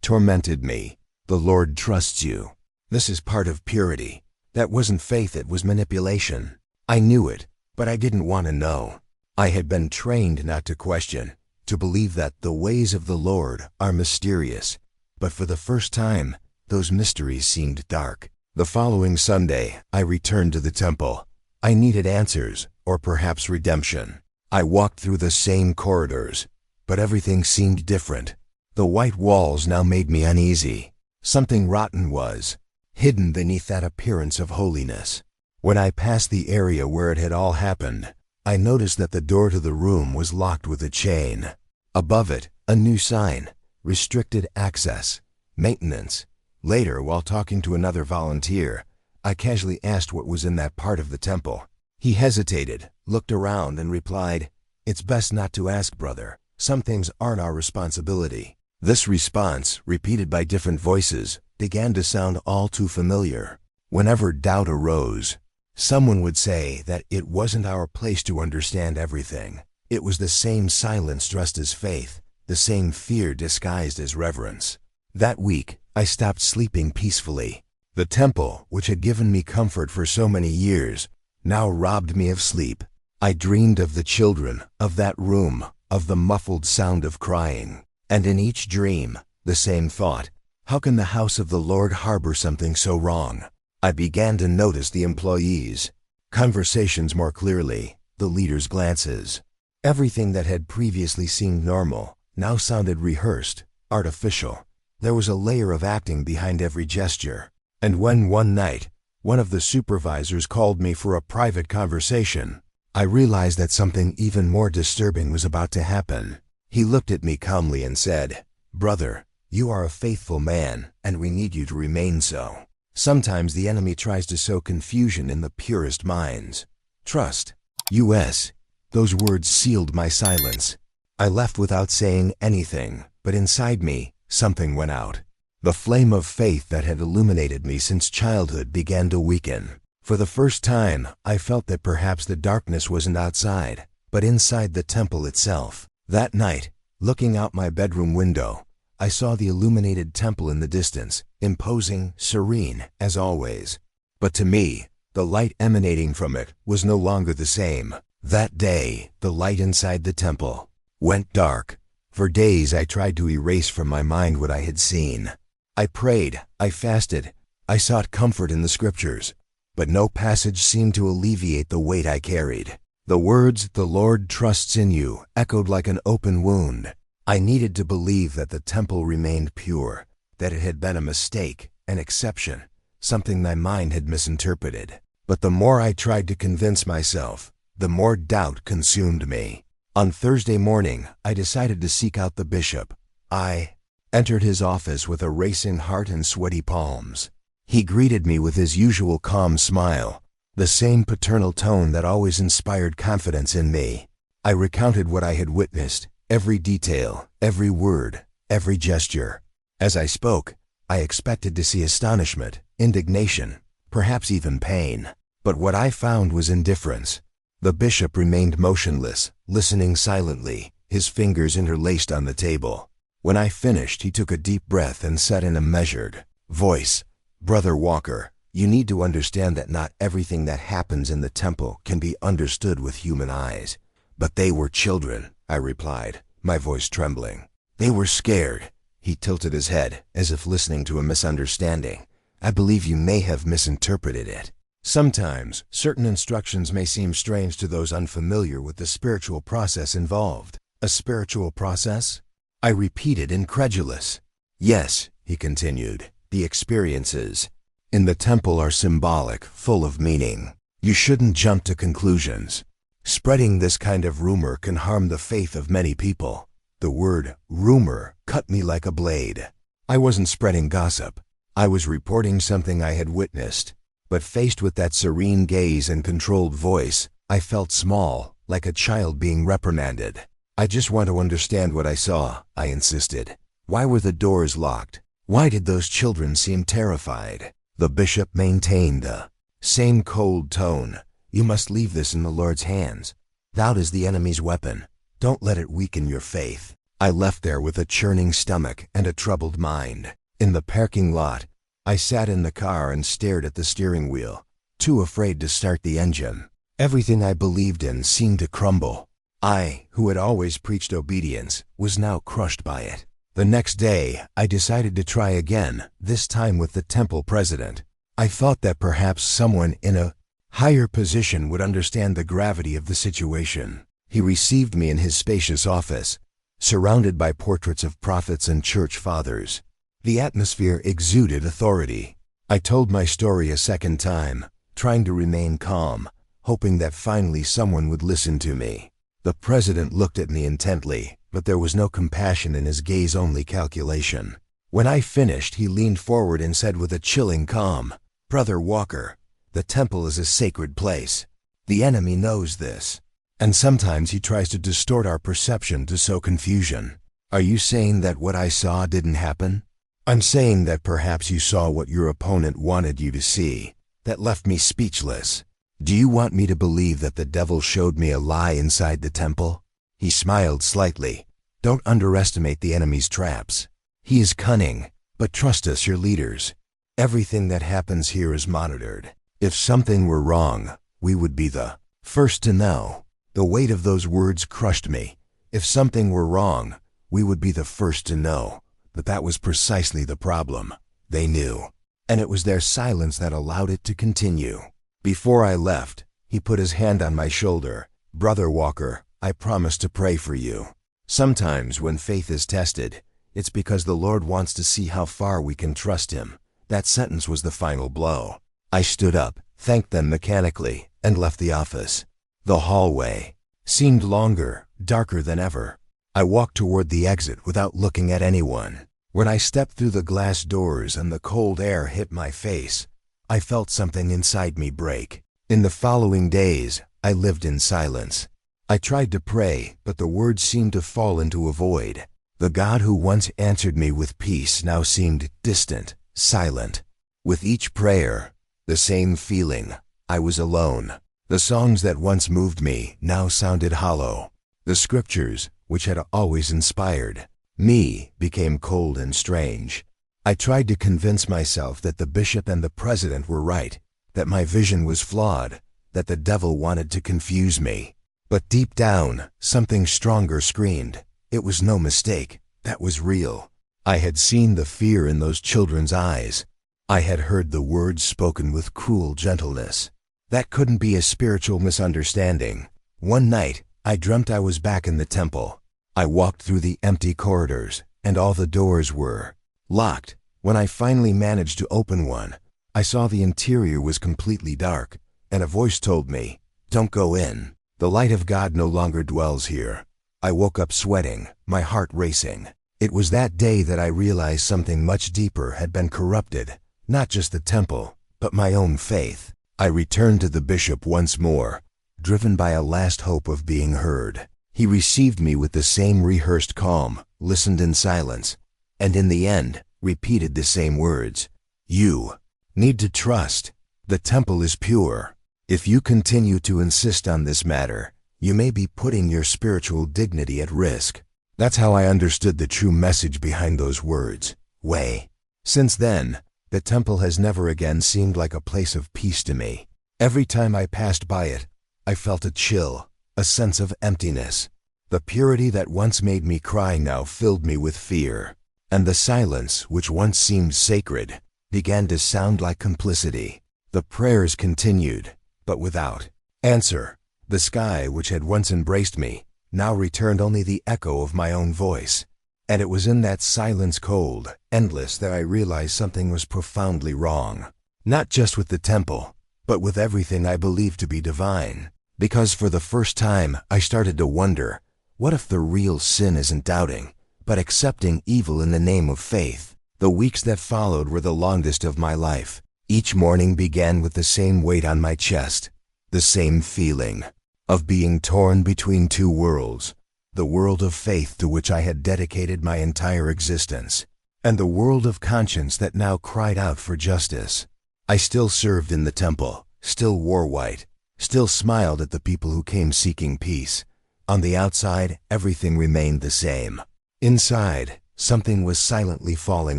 tormented me. "The Lord trusts you. This is part of purity." That wasn't faith, it was manipulation. I knew it, but I didn't want to know. I had been trained not to question, to believe that the ways of the Lord are mysterious. But for the first time, those mysteries seemed dark. The following Sunday, I returned to the temple. I needed answers, or perhaps redemption. I walked through the same corridors, but everything seemed different. The white walls now made me uneasy. Something rotten was hidden beneath that appearance of holiness. When I passed the area where it had all happened, I noticed that the door to the room was locked with a chain. Above it, a new sign, restricted access, maintenance. Later, while talking to another volunteer, I casually asked what was in that part of the temple. He hesitated, looked around, and replied, "It's best not to ask, brother. Some things aren't our responsibility." This response, repeated by different voices, began to sound all too familiar. Whenever doubt arose, someone would say that it wasn't our place to understand everything. It was the same silence dressed as faith, the same fear disguised as reverence. That week, I stopped sleeping peacefully. The temple, which had given me comfort for so many years, now robbed me of sleep. I dreamed of the children, of that room, of the muffled sound of crying. And in each dream, the same thought: how can the house of the Lord harbor something so wrong? I began to notice the employees' conversations more clearly, the leaders' glances. Everything that had previously seemed normal now sounded rehearsed, artificial. There was a layer of acting behind every gesture. And when one night, one of the supervisors called me for a private conversation, I realized that something even more disturbing was about to happen. He looked at me calmly and said, "Brother, you are a faithful man, and we need you to remain so. Sometimes the enemy tries to sow confusion in the purest minds. Trust us." Those words sealed my silence. I left without saying anything, but inside me, something went out. The flame of faith that had illuminated me since childhood began to weaken. For the first time, I felt that perhaps the darkness wasn't outside, but inside the temple itself. That night, looking out my bedroom window, I saw the illuminated temple in the distance, imposing, serene, as always. But to me, the light emanating from it was no longer the same. That day, the light inside the temple went dark. For days I tried to erase from my mind what I had seen. I prayed, I fasted, I sought comfort in the scriptures, but no passage seemed to alleviate the weight I carried. The words, "The Lord trusts in you," echoed like an open wound. I needed to believe that the temple remained pure, that it had been a mistake, an exception, something my mind had misinterpreted. But the more I tried to convince myself, the more doubt consumed me. On Thursday morning, I decided to seek out the bishop. I entered his office with a racing heart and sweaty palms. He greeted me with his usual calm smile, the same paternal tone that always inspired confidence in me. I recounted what I had witnessed, every detail, every word, every gesture. As I spoke, I expected to see astonishment, indignation, perhaps even pain. But what I found was indifference. The bishop remained motionless, listening silently, his fingers interlaced on the table. When I finished, he took a deep breath and said in a measured voice, "Brother Walker, you need to understand that not everything that happens in the temple can be understood with human eyes." "But they were children," I replied, my voice trembling. "They were scared." He tilted his head, as if listening to a misunderstanding. "I believe you may have misinterpreted it. Sometimes, certain instructions may seem strange to those unfamiliar with the spiritual process involved." "A spiritual process?" I repeated, incredulous. "Yes," he continued, "the experiences in the temple are symbolic, full of meaning. You shouldn't jump to conclusions. Spreading this kind of rumor can harm the faith of many people." The word rumor cut me like a blade. I wasn't spreading gossip. I was reporting something I had witnessed. But faced with that serene gaze and controlled voice, I felt small, like a child being reprimanded. "I just want to understand what I saw," I insisted. "Why were the doors locked? Why did those children seem terrified?" The bishop maintained the same cold tone. "You must leave this in the Lord's hands. Doubt is the enemy's weapon. Don't let it weaken your faith." I left there with a churning stomach and a troubled mind. In the parking lot, I sat in the car and stared at the steering wheel, too afraid to start the engine. Everything I believed in seemed to crumble. I, who had always preached obedience, was now crushed by it. The next day, I decided to try again, this time with the temple president. I thought that perhaps someone in a higher position would understand the gravity of the situation. He received me in his spacious office, surrounded by portraits of prophets and church fathers. The atmosphere exuded authority. I told my story a second time, trying to remain calm, hoping that finally someone would listen to me. The president looked at me intently, but there was no compassion in his gaze, only calculation. When I finished, he leaned forward and said with a chilling calm, "Brother Walker, the temple is a sacred place. The enemy knows this, and sometimes he tries to distort our perception to sow confusion. Are you saying that what I saw didn't happen?" "I'm saying that perhaps you saw what your opponent wanted you to see. That left me speechless. Do you want me to believe that the devil showed me a lie inside the temple?" He smiled slightly. "Don't underestimate the enemy's traps. He is cunning, but trust us, your leaders. Everything that happens here is monitored. If something were wrong, we would be the first to know." The weight of those words crushed me. If something were wrong, we would be the first to know. But that was precisely the problem. They knew, and it was their silence that allowed it to continue. Before I left, he put his hand on my shoulder. "Brother Walker, I promise to pray for you." Sometimes when faith is tested, it's because the Lord wants to see how far we can trust Him. That sentence was the final blow. I stood up, thanked them mechanically, and left the office. The hallway seemed longer, darker than ever. I walked toward the exit without looking at anyone. When I stepped through the glass doors and the cold air hit my face, I felt something inside me break. In the following days, I lived in silence. I tried to pray, but the words seemed to fall into a void. The God who once answered me with peace now seemed distant, silent. With each prayer, the same feeling. I was alone. The songs that once moved me now sounded hollow. The scriptures, which had always inspired, Me became cold and strange. I tried to convince myself that the bishop and the president were right, that my vision was flawed, that the devil wanted to confuse me. But deep down, something stronger screamed. It was no mistake. That was real. I had seen the fear in those children's eyes. I had heard the words spoken with cruel gentleness. That couldn't be a spiritual misunderstanding. One night, I dreamt I was back in the temple. I walked through the empty corridors, and all the doors were locked. When I finally managed to open one, I saw the interior was completely dark, and a voice told me, "Don't go in. The light of God no longer dwells here." I woke up sweating, my heart racing. It was that day that I realized something much deeper had been corrupted, not just the temple, but my own faith. I returned to the bishop once more, driven by a last hope of being heard. He received me with the same rehearsed calm, listened in silence, and in the end, repeated the same words. "You need to trust. The temple is pure. If you continue to insist on this matter, you may be putting your spiritual dignity at risk." That's how I understood the true message behind those words, way. Since then, the temple has never again seemed like a place of peace to me. Every time I passed by it, I felt a chill, a sense of emptiness. The purity that once made me cry now filled me with fear, and the silence, which once seemed sacred, began to sound like complicity. The prayers continued, but without answer. The sky, which had once embraced me, now returned only the echo of my own voice. And it was in that silence, cold, endless, that I realized something was profoundly wrong. Not just with the temple, but with everything I believed to be divine. Because for the first time, I started to wonder, what if the real sin isn't doubting, but accepting evil in the name of faith? The weeks that followed were the longest of my life. Each morning began with the same weight on my chest, the same feeling of being torn between two worlds, the world of faith to which I had dedicated my entire existence, and the world of conscience that now cried out for justice. I still served in the temple, still wore white, still smiled at the people who came seeking peace. On the outside, everything remained the same. Inside, something was silently falling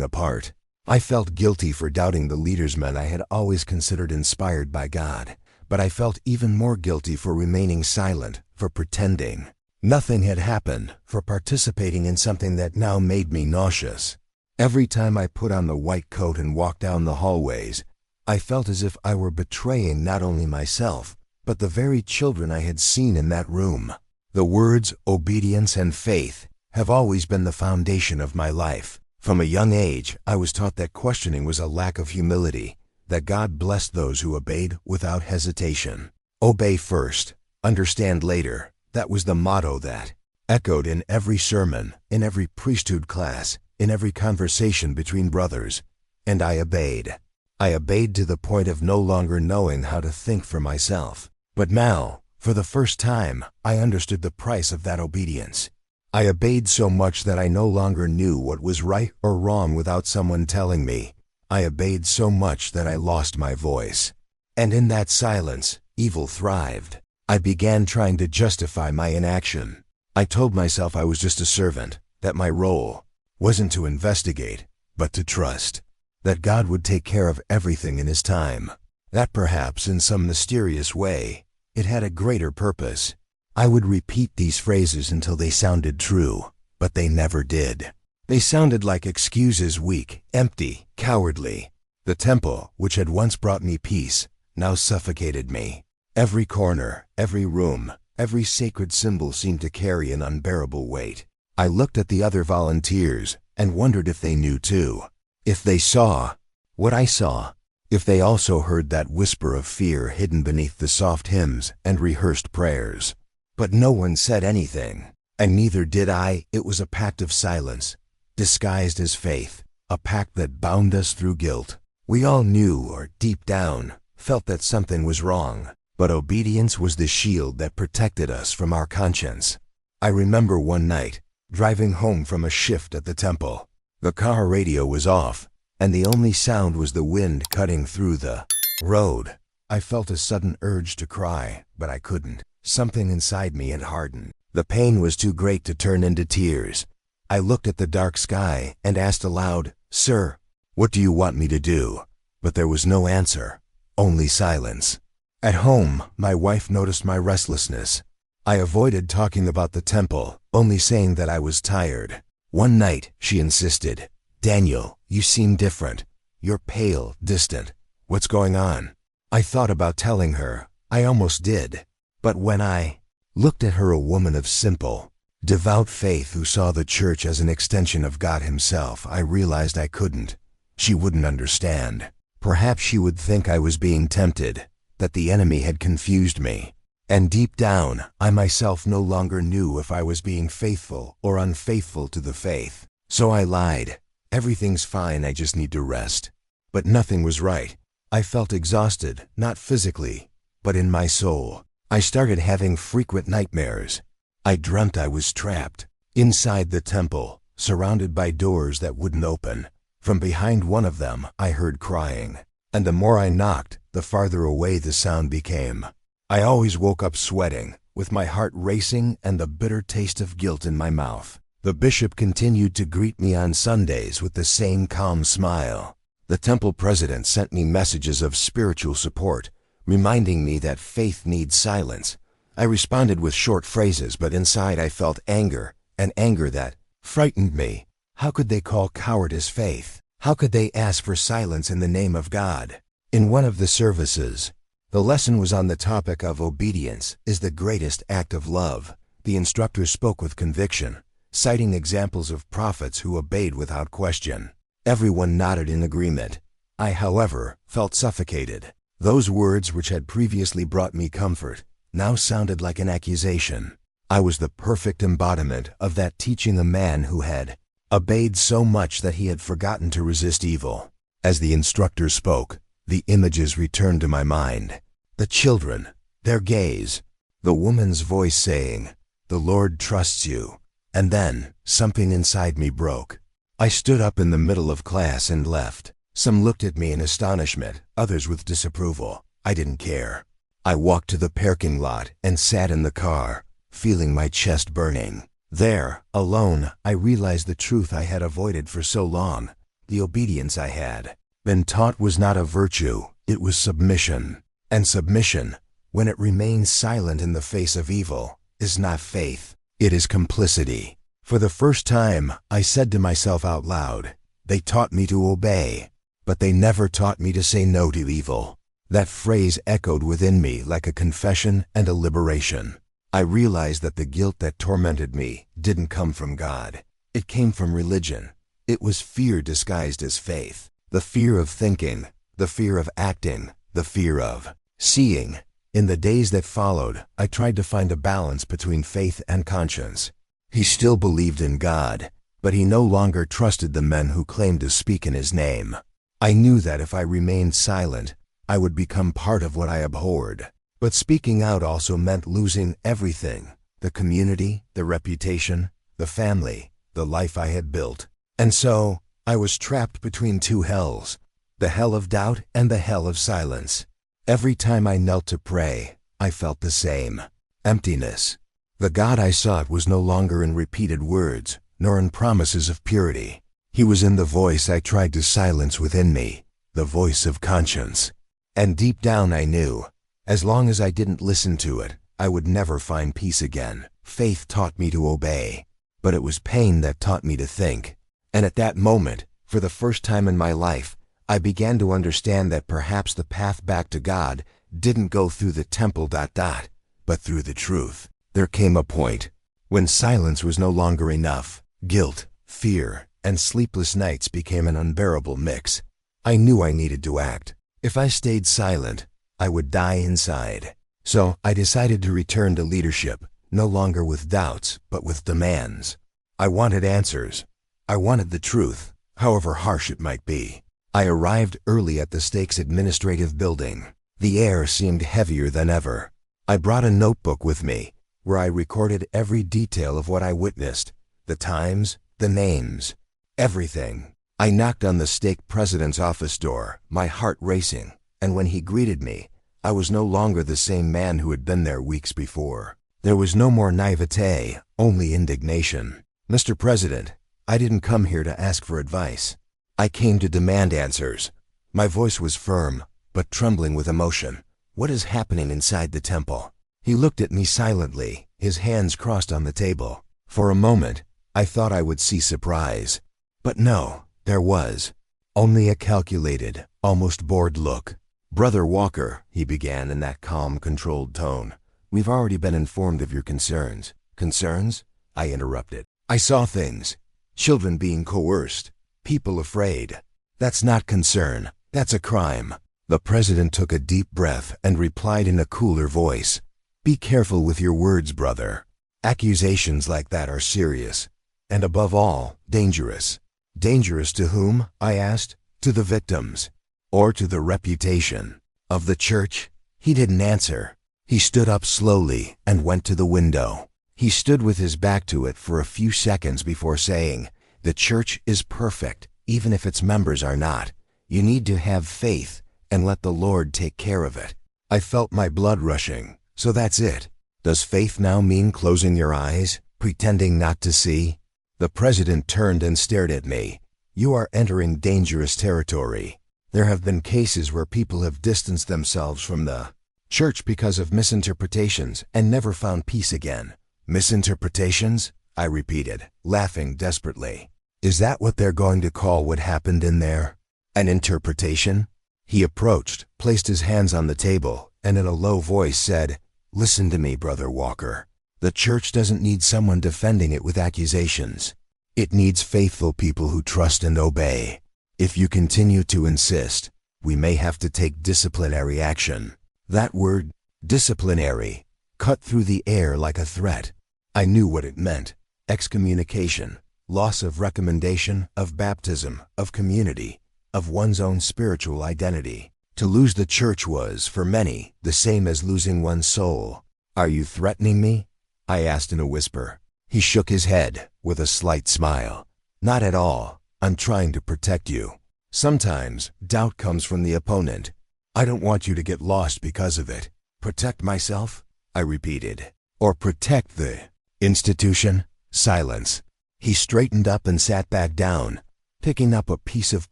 apart. I felt guilty for doubting the leadersmen I had always considered inspired by God. But I felt even more guilty for remaining silent, for pretending nothing had happened, for participating in something that now made me nauseous. Every time I put on the white coat and walked down the hallways, I felt as if I were betraying not only myself, but the very children I had seen in that room. The words obedience and faith have always been the foundation of my life. From a young age, I was taught that questioning was a lack of humility, that God blessed those who obeyed without hesitation. Obey first, understand later. That was the motto that echoed in every sermon, in every priesthood class, in every conversation between brothers. And I obeyed. I obeyed to the point of no longer knowing how to think for myself. But now, for the first time, I understood the price of that obedience. I obeyed so much that I no longer knew what was right or wrong without someone telling me. I obeyed so much that I lost my voice. And in that silence, evil thrived. I began trying to justify my inaction. I told myself I was just a servant, that my role wasn't to investigate, but to trust, that God would take care of everything in His time, that perhaps in some mysterious way, it had a greater purpose. I would repeat these phrases until they sounded true, but they never did. They sounded like excuses, weak, empty, cowardly. The temple, which had once brought me peace, now suffocated me. Every corner, every room, every sacred symbol seemed to carry an unbearable weight. I looked at the other volunteers and wondered if they knew too. If they saw what I saw. If they also heard that whisper of fear hidden beneath the soft hymns and rehearsed prayers. But no one said anything, and neither did I. It was a pact of silence, disguised as faith, a pact that bound us through guilt. We all knew, or deep down, felt that something was wrong, but obedience was the shield that protected us from our conscience. I remember one night, driving home from a shift at the temple. The car radio was off, and the only sound was the wind cutting through the road. I felt a sudden urge to cry, but I couldn't. Something inside me had hardened. The pain was too great to turn into tears. I looked at the dark sky and asked aloud, "Sir, what do you want me to do?" But there was no answer, only silence. At home, my wife noticed my restlessness. I avoided talking about the temple, only saying that I was tired. One night, she insisted, "Daniel, you seem different. You're pale, distant. What's going on?" I thought about telling her. I almost did. But when I looked at her, a woman of simple, devout faith who saw the church as an extension of God Himself, I realized I couldn't. She wouldn't understand. Perhaps she would think I was being tempted, that the enemy had confused me. And deep down, I myself no longer knew if I was being faithful or unfaithful to the faith. So I lied. "Everything's fine, I just need to rest." But nothing was right. I felt exhausted, not physically, but in my soul. I started having frequent nightmares. I dreamt I was trapped inside the temple, surrounded by doors that wouldn't open. From behind one of them, I heard crying. And the more I knocked, the farther away the sound became. I always woke up sweating, with my heart racing and the bitter taste of guilt in my mouth. The bishop continued to greet me on Sundays with the same calm smile. The temple president sent me messages of spiritual support, reminding me that faith needs silence. I responded with short phrases, but inside I felt anger, an anger that frightened me. How could they call cowardice faith? How could they ask for silence in the name of God? In one of the services, the lesson was on the topic of obedience is the greatest act of love. The instructor spoke with conviction, citing examples of prophets who obeyed without question. Everyone nodded in agreement. I, however, felt suffocated. Those words which had previously brought me comfort now sounded like an accusation. I was the perfect embodiment of that teaching, a man who had obeyed so much that he had forgotten to resist evil. As the instructor spoke, the images returned to my mind. The children, their gaze, the woman's voice saying, "The Lord trusts you." And then, something inside me broke. I stood up in the middle of class and left. Some looked at me in astonishment, others with disapproval. I didn't care. I walked to the parking lot and sat in the car, feeling my chest burning. There, alone, I realized the truth I had avoided for so long. The obedience I had been taught was not a virtue, it was submission. And submission, when it remains silent in the face of evil, is not faith, it is complicity. For the first time, I said to myself out loud, "They taught me to obey, but they never taught me to say no to evil." That phrase echoed within me like a confession and a liberation. I realized that the guilt that tormented me didn't come from God. It came from religion. It was fear disguised as faith. The fear of thinking, the fear of acting, the fear of seeing. In the days that followed, I tried to find a balance between faith and conscience. He still believed in God, but he no longer trusted the men who claimed to speak in His name. I knew that if I remained silent, I would become part of what I abhorred. But speaking out also meant losing everything: the community, the reputation, the family, the life I had built. And so, I was trapped between two hells, the hell of doubt and the hell of silence. Every time I knelt to pray, I felt the same emptiness. The God I sought was no longer in repeated words, nor in promises of purity. He was in the voice I tried to silence within me, the voice of conscience. And deep down I knew, as long as I didn't listen to it, I would never find peace again. Faith taught me to obey, but it was pain that taught me to think. And at that moment, for the first time in my life, I began to understand that perhaps the path back to God didn't go through the temple ... but through the truth. There came a point when silence was no longer enough. Guilt, fear, and sleepless nights became an unbearable mix. I knew I needed to act. If I stayed silent, I would die inside. So I decided to return to leadership, no longer with doubts, but with demands. I wanted answers. I wanted the truth, however harsh it might be. I arrived early at the state's administrative building. The air seemed heavier than ever. I brought a notebook with me, where I recorded every detail of what I witnessed, the times, the names, everything. I knocked on the stake president's office door, my heart racing, and when he greeted me, I was no longer the same man who had been there weeks before. There was no more naivete, only indignation. "Mr. President," I didn't come here to ask for advice. I came to demand answers. My voice was firm, but trembling with emotion. What is happening inside the temple? He looked at me silently, his hands crossed on the table. For a moment, I thought I would see surprise. But no, there was only a calculated, almost bored look. "Brother Walker," he began in that calm, controlled tone, "we've already been informed of your concerns." "Concerns?" I interrupted. "I saw things. Children being coerced. People afraid. That's not concern. That's a crime." The president took a deep breath and replied in a cooler voice, "Be careful with your words, brother. Accusations like that are serious. And above all, dangerous." "Dangerous to whom?" I asked. "To the victims. Or to the reputation of the church?" He didn't answer. He stood up slowly and went to the window. He stood with his back to it for a few seconds before saying, "The church is perfect, even if its members are not. You need to have faith and let the Lord take care of it." I felt my blood rushing. So that's it. Does faith now mean closing your eyes, pretending not to see? The president turned and stared at me. "You are entering dangerous territory. There have been cases where people have distanced themselves from the church because of misinterpretations and never found peace again." "Misinterpretations?" I repeated, laughing desperately. "Is that what they're going to call what happened in there? An interpretation?" He approached, placed his hands on the table, and in a low voice said, "Listen to me, Brother Walker. The church doesn't need someone defending it with accusations. It needs faithful people who trust and obey. If you continue to insist, we may have to take disciplinary action." That word, disciplinary, cut through the air like a threat. I knew what it meant. Excommunication, loss of recommendation, of baptism, of community, of one's own spiritual identity. To lose the church was, for many, the same as losing one's soul. "Are you threatening me?" I asked in a whisper. He shook his head, with a slight smile. "Not at all. I'm trying to protect you. Sometimes, doubt comes from the opponent. I don't want you to get lost because of it." "Protect myself?" I repeated. "Or protect the institution?" Silence. He straightened up and sat back down, picking up a piece of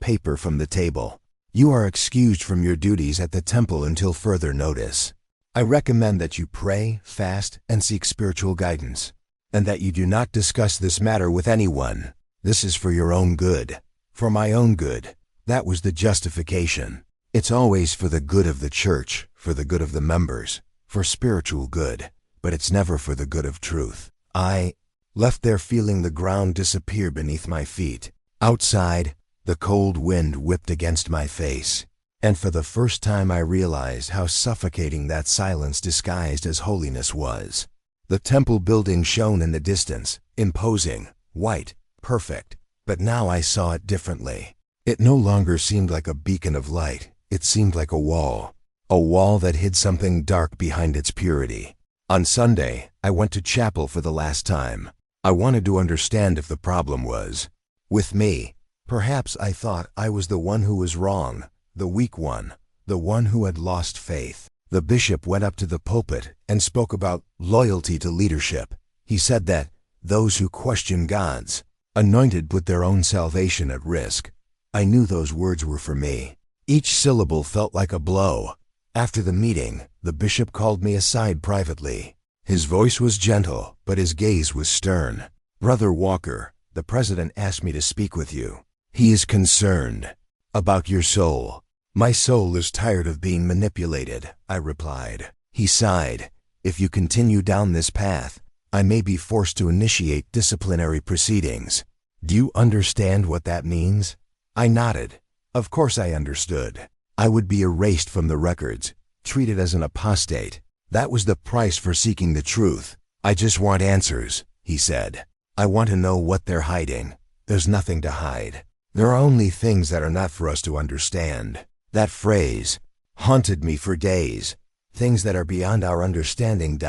paper from the table. "You are excused from your duties at the temple until further notice. I recommend that you pray, fast, and seek spiritual guidance, and that you do not discuss this matter with anyone. This is for your own good." For my own good. That was the justification. It's always for the good of the church, for the good of the members, for spiritual good, but it's never for the good of truth. I left there feeling the ground disappear beneath my feet. Outside, the cold wind whipped against my face, and for the first time I realized how suffocating that silence disguised as holiness was. The temple building shone in the distance, imposing, white, perfect, but now I saw it differently. It no longer seemed like a beacon of light. It seemed like a wall that hid something dark behind its purity. On Sunday, I went to chapel for the last time. I wanted to understand if the problem was with me. Perhaps I thought I was the one who was wrong, the weak one, the one who had lost faith. The bishop went up to the pulpit and spoke about loyalty to leadership. He said that those who question God's anointed put their own salvation at risk. I knew those words were for me. Each syllable felt like a blow. After the meeting, the bishop called me aside privately. His voice was gentle, but his gaze was stern. "Brother Walker, the president asked me to speak with you. He is concerned about your soul." "My soul is tired of being manipulated," I replied. He sighed. "If you continue down this path, I may be forced to initiate disciplinary proceedings. Do you understand what that means?" I nodded. Of course I understood. I would be erased from the records, treated as an apostate. That was the price for seeking the truth. "I just want answers," he said. "I want to know what they're hiding. There's nothing to hide. There are only things that are not for us to understand." That phrase haunted me for days. Things that are beyond our understanding.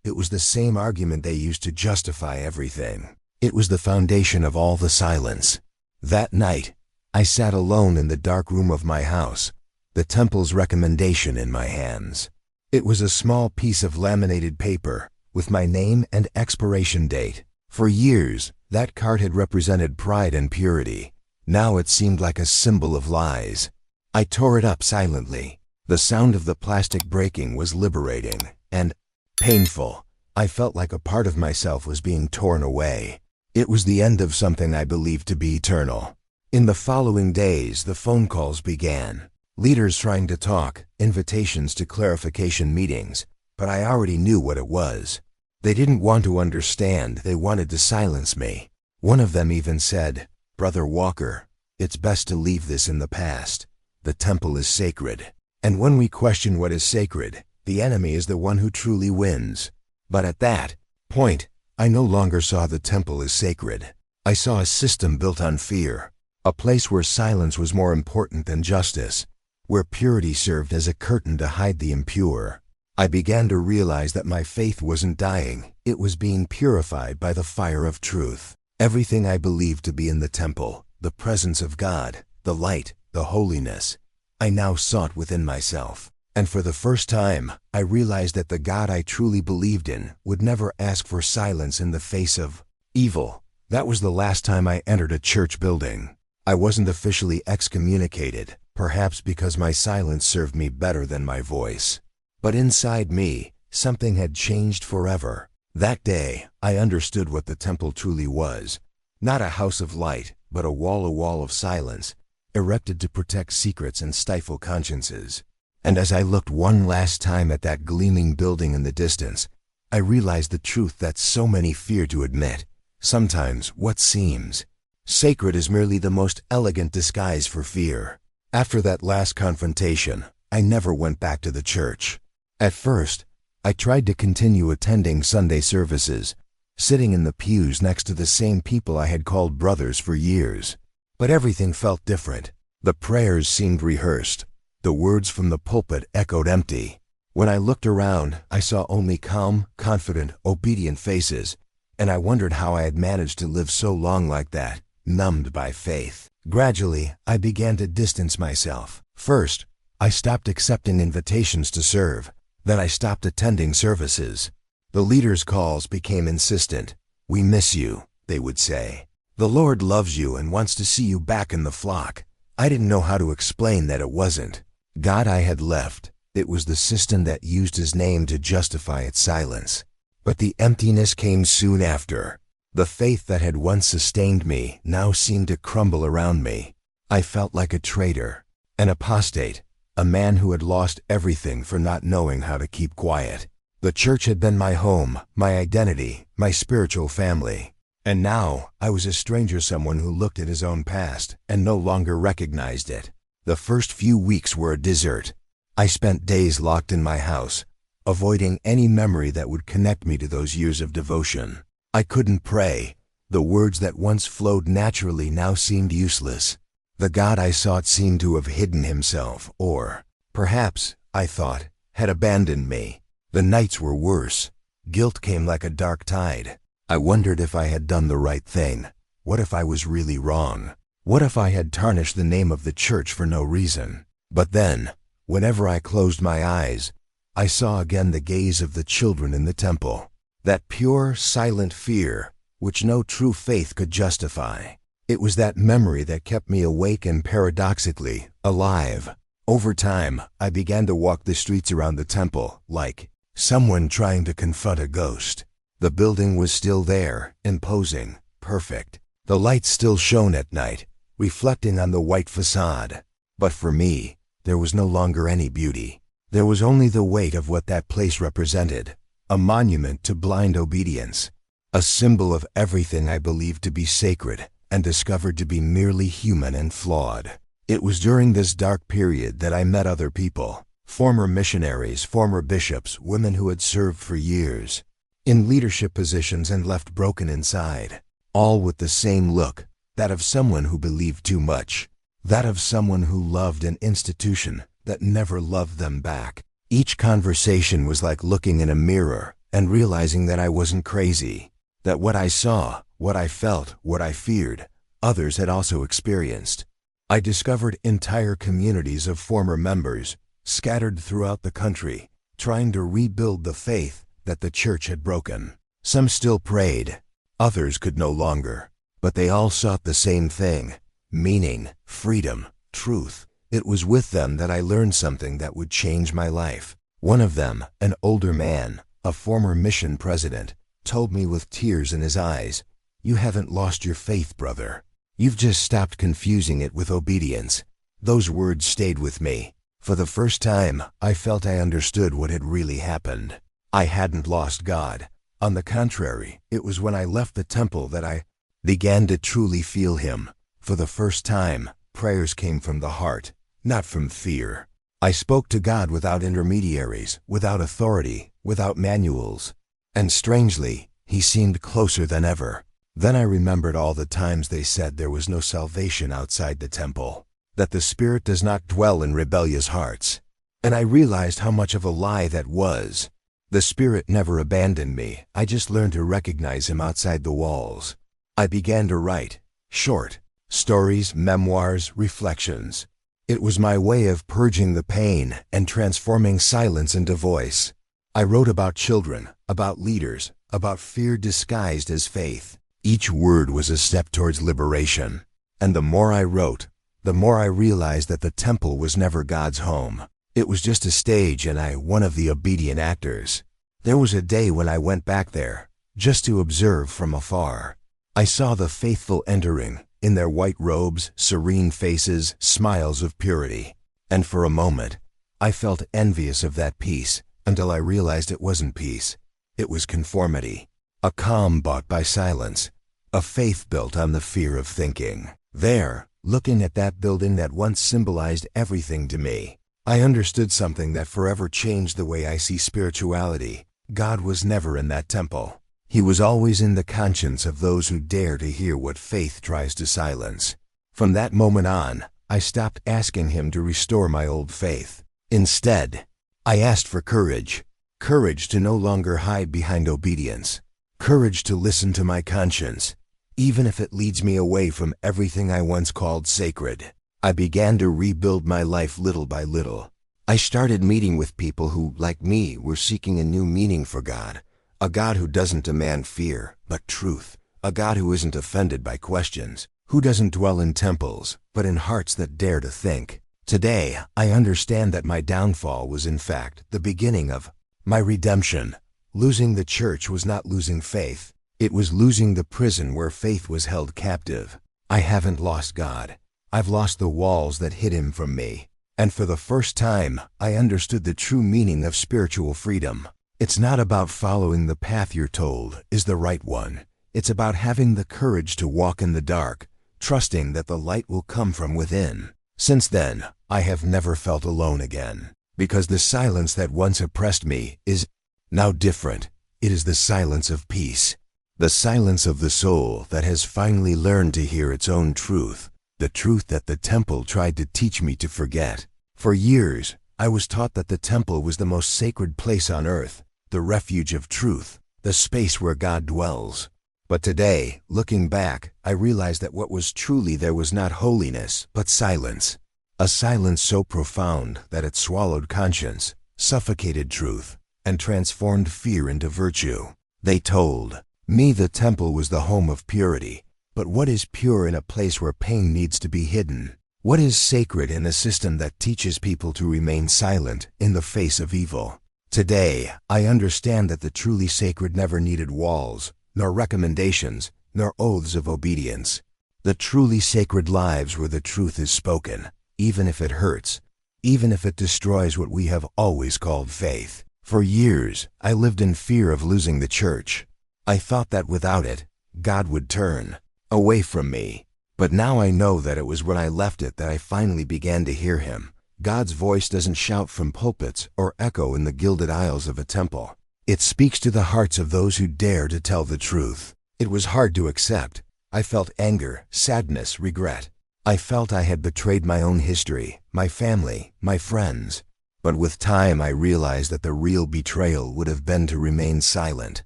It was the same argument they used to justify everything. It was the foundation of all the silence. That night, I sat alone in the dark room of my house, the temple's recommendation in my hands. It was a small piece of laminated paper with my name and expiration date. For years, That cart had represented pride and purity. Now it seemed like a symbol of lies. I tore it up silently. The sound of the plastic breaking was liberating and painful. I felt like a part of myself was being torn away. It was the end of something I believed to be eternal. In the following days, the phone calls began. Leaders trying to talk, invitations to clarification meetings, but I already knew what it was. They didn't want to understand, they wanted to silence me. One of them even said, "Brother Walker, it's best to leave this in the past. The temple is sacred. And when we question what is sacred, the enemy is the one who truly wins." But at that point, I no longer saw the temple as sacred. I saw a system built on fear, a place where silence was more important than justice, where purity served as a curtain to hide the impure. I began to realize that my faith wasn't dying, it was being purified by the fire of truth. Everything I believed to be in the temple, the presence of God, the light, the holiness, I now sought within myself. And for the first time, I realized that the God I truly believed in would never ask for silence in the face of evil. That was the last time I entered a church building. I wasn't officially excommunicated, perhaps because my silence served me better than my voice. But inside me, something had changed forever. That day, I understood what the temple truly was. Not a house of light, but a wall of silence, erected to protect secrets and stifle consciences. And as I looked one last time at that gleaming building in the distance, I realized the truth that so many fear to admit. Sometimes what seems sacred is merely the most elegant disguise for fear. After that last confrontation, I never went back to the church. At first, I tried to continue attending Sunday services, sitting in the pews next to the same people I had called brothers for years. But everything felt different. The prayers seemed rehearsed. The words from the pulpit echoed empty. When I looked around, I saw only calm, confident, obedient faces, and I wondered how I had managed to live so long like that, numbed by faith. Gradually, I began to distance myself. First, I stopped accepting invitations to serve. Then I stopped attending services. The leaders' calls became insistent. "We miss you," they would say. "The Lord loves you and wants to see you back in the flock." I didn't know how to explain that it wasn't God I had left. It was the system that used his name to justify its silence. But the emptiness came soon after. The faith that had once sustained me now seemed to crumble around me. I felt like a traitor, an apostate, a man who had lost everything for not knowing how to keep quiet. The church had been my home, my identity, my spiritual family. And now I was a stranger, someone who looked at his own past and no longer recognized it. The first few weeks were a desert. I spent days locked in my house, avoiding any memory that would connect me to those years of devotion. I couldn't pray. The words that once flowed naturally now seemed useless. The God I sought seemed to have hidden himself, or perhaps, I thought, had abandoned me. The nights were worse. Guilt came like a dark tide. I wondered if I had done the right thing. What if I was really wrong? What if I had tarnished the name of the church for no reason? But then, whenever I closed my eyes, I saw again the gaze of the children in the temple. That pure, silent fear, which no true faith could justify. It was that memory that kept me awake and paradoxically, alive. Over time, I began to walk the streets around the temple, like someone trying to confront a ghost. The building was still there, imposing, perfect. The lights still shone at night, reflecting on the white facade. But for me, there was no longer any beauty. There was only the weight of what that place represented, a monument to blind obedience, a symbol of everything I believed to be sacred and discovered to be merely human and flawed. It was during this dark period that I met other people, former missionaries, former bishops, women who had served for years in leadership positions and left broken inside, all with the same look, that of someone who believed too much, that of someone who loved an institution that never loved them back. Each conversation was like looking in a mirror and realizing that I wasn't crazy, that what I saw, what I felt, what I feared, others had also experienced. I discovered entire communities of former members, scattered throughout the country, trying to rebuild the faith that the church had broken. Some still prayed, Others could no longer. But they all sought the same thing: meaning, freedom, truth. It was with them that I learned something that would change my life. One of them, an older man, a former mission president, told me with tears in his eyes, "You haven't lost your faith, brother. You've just stopped confusing it with obedience." Those words stayed with me. For the first time, I felt I understood what had really happened. I hadn't lost God. On the contrary, it was when I left the temple that I began to truly feel Him. For the first time, prayers came from the heart, not from fear. I spoke to God without intermediaries, without authority, without manuals. And strangely, He seemed closer than ever. Then I remembered all the times they said there was no salvation outside the temple, that the Spirit does not dwell in rebellious hearts. And I realized how much of a lie that was. The Spirit never abandoned me. I just learned to recognize Him outside the walls. I began to write short stories, memoirs, reflections. It was my way of purging the pain and transforming silence into voice. I wrote about children, about leaders, about fear disguised as faith. Each word was a step towards liberation. And the more I wrote, the more I realized that the temple was never God's home. It was just a stage and I one of the obedient actors. There was a day when I went back there, just to observe from afar. I saw the faithful entering, in their white robes, serene faces, smiles of purity. And for a moment, I felt envious of that peace, until I realized it wasn't peace. It was conformity. A calm bought by silence. A faith built on the fear of thinking. There, looking at that building that once symbolized everything to me, I understood something that forever changed the way I see spirituality. God was never in that temple. He was always in the conscience of those who dare to hear what faith tries to silence. From that moment on, I stopped asking Him to restore my old faith. Instead, I asked for courage. Courage to no longer hide behind obedience. Courage to listen to my conscience, even if it leads me away from everything I once called sacred. I began to rebuild my life little by little. I started meeting with people who, like me, were seeking a new meaning for God. A God who doesn't demand fear, but truth. A God who isn't offended by questions. Who doesn't dwell in temples, but in hearts that dare to think. Today, I understand that my downfall was in fact the beginning of my redemption. Losing the church was not losing faith. It was losing the prison where faith was held captive. I haven't lost God. I've lost the walls that hid Him from me. And for the first time, I understood the true meaning of spiritual freedom. It's not about following the path you're told is the right one. It's about having the courage to walk in the dark, trusting that the light will come from within. Since then, I have never felt alone again, because the silence that once oppressed me is now different. It is the silence of peace, the silence of the soul that has finally learned to hear its own truth, the truth that the temple tried to teach me to forget. For years, I was taught that the temple was the most sacred place on earth, the refuge of truth, the space where God dwells. But today, looking back, I realized that what was truly there was not holiness, but silence. A silence so profound that it swallowed conscience, suffocated truth, and transformed fear into virtue. They told me the temple was the home of purity. But what is pure in a place where pain needs to be hidden? What is sacred in a system that teaches people to remain silent in the face of evil? Today, I understand that the truly sacred never needed walls, nor recommendations, nor oaths of obedience. The truly sacred lives where the truth is spoken, even if it hurts, even if it destroys what we have always called faith. For years, I lived in fear of losing the church. I thought that without it, God would turn away from me. But now I know that it was when I left it that I finally began to hear Him. God's voice doesn't shout from pulpits or echo in the gilded aisles of a temple. It speaks to the hearts of those who dare to tell the truth. It was hard to accept. I felt anger, sadness, regret. I felt I had betrayed my own history, my family, my friends. But with time I realized that the real betrayal would have been to remain silent,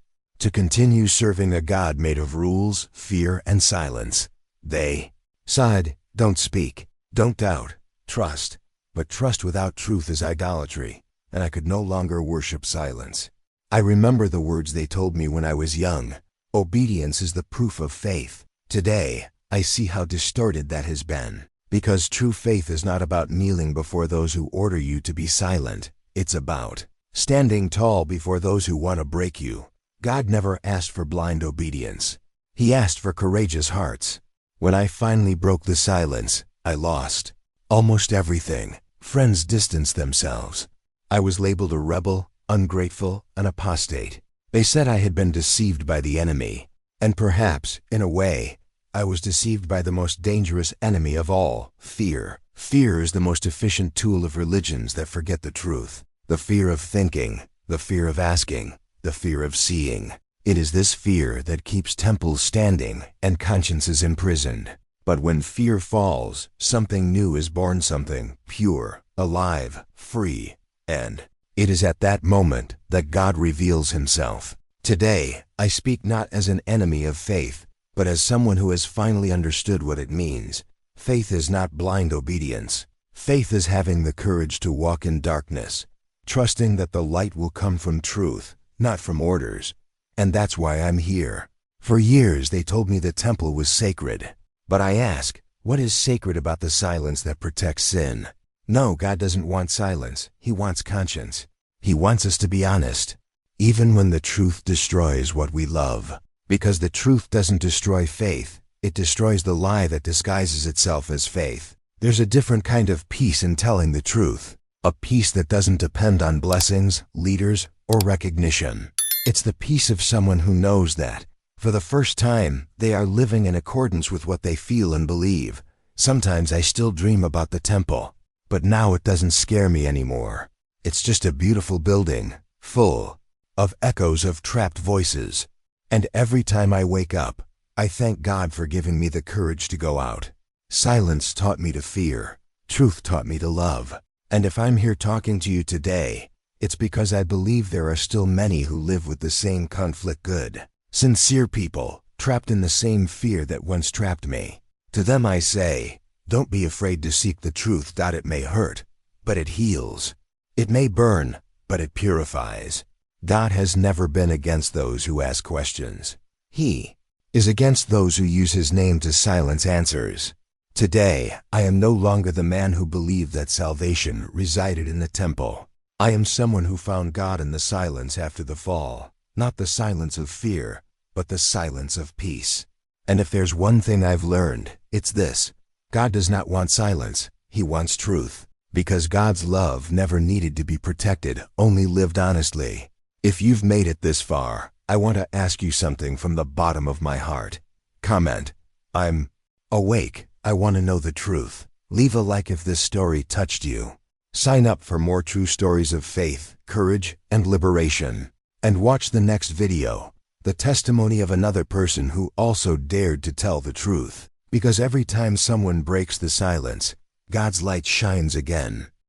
to continue serving a God made of rules, fear, and silence. They said, "Don't speak, don't doubt, trust." But trust without truth is idolatry, and I could no longer worship silence. I remember the words they told me when I was young. Obedience is the proof of faith. Today, I see how distorted that has been. Because true faith is not about kneeling before those who order you to be silent. It's about standing tall before those who want to break you. God never asked for blind obedience. He asked for courageous hearts. When I finally broke the silence, I lost almost everything. Friends distanced themselves. I was labeled a rebel, ungrateful, an apostate. They said I had been deceived by the enemy. And perhaps, in a way, I was deceived by the most dangerous enemy of all, fear. Fear is the most efficient tool of religions that forget the truth. The fear of thinking, the fear of asking, the fear of seeing. It is this fear that keeps temples standing and consciences imprisoned. But when fear falls, something new is born, something pure, alive, free. And it is at that moment that God reveals himself. Today, I speak not as an enemy of faith, but as someone who has finally understood what it means. Faith is not blind obedience. Faith is having the courage to walk in darkness, trusting that the light will come from truth, not from orders. And that's why I'm here. For years they told me the temple was sacred. But I ask, what is sacred about the silence that protects sin? No, God doesn't want silence. He wants conscience. He wants us to be honest, even when the truth destroys what we love. Because the truth doesn't destroy faith, it destroys the lie that disguises itself as faith. There's a different kind of peace in telling the truth, a peace that doesn't depend on blessings, leaders, or recognition. It's the peace of someone who knows that, for the first time, they are living in accordance with what they feel and believe. Sometimes I still dream about the temple, but now it doesn't scare me anymore. It's just a beautiful building, full of echoes of trapped voices. And every time I wake up, I thank God for giving me the courage to go out. Silence taught me to fear. Truth taught me to love. And if I'm here talking to you today, it's because I believe there are still many who live with the same conflict. Good, sincere people, trapped in the same fear that once trapped me. To them I say, don't be afraid to seek the truth. It may hurt, but it heals. It may burn, but it purifies. God has never been against those who ask questions. He is against those who use his name to silence answers. Today, I am no longer the man who believed that salvation resided in the temple. I am someone who found God in the silence after the fall, not the silence of fear, but the silence of peace. And if there's one thing I've learned, it's this. God does not want silence, he wants truth. Because God's love never needed to be protected, only lived honestly. If you've made it this far, I want to ask you something from the bottom of my heart. Comment, I'm awake. I want to know the truth. Leave a like if this story touched you. Sign up for more true stories of faith, courage, and liberation. And watch the next video, the testimony of another person who also dared to tell the truth. Because every time someone breaks the silence, God's light shines again.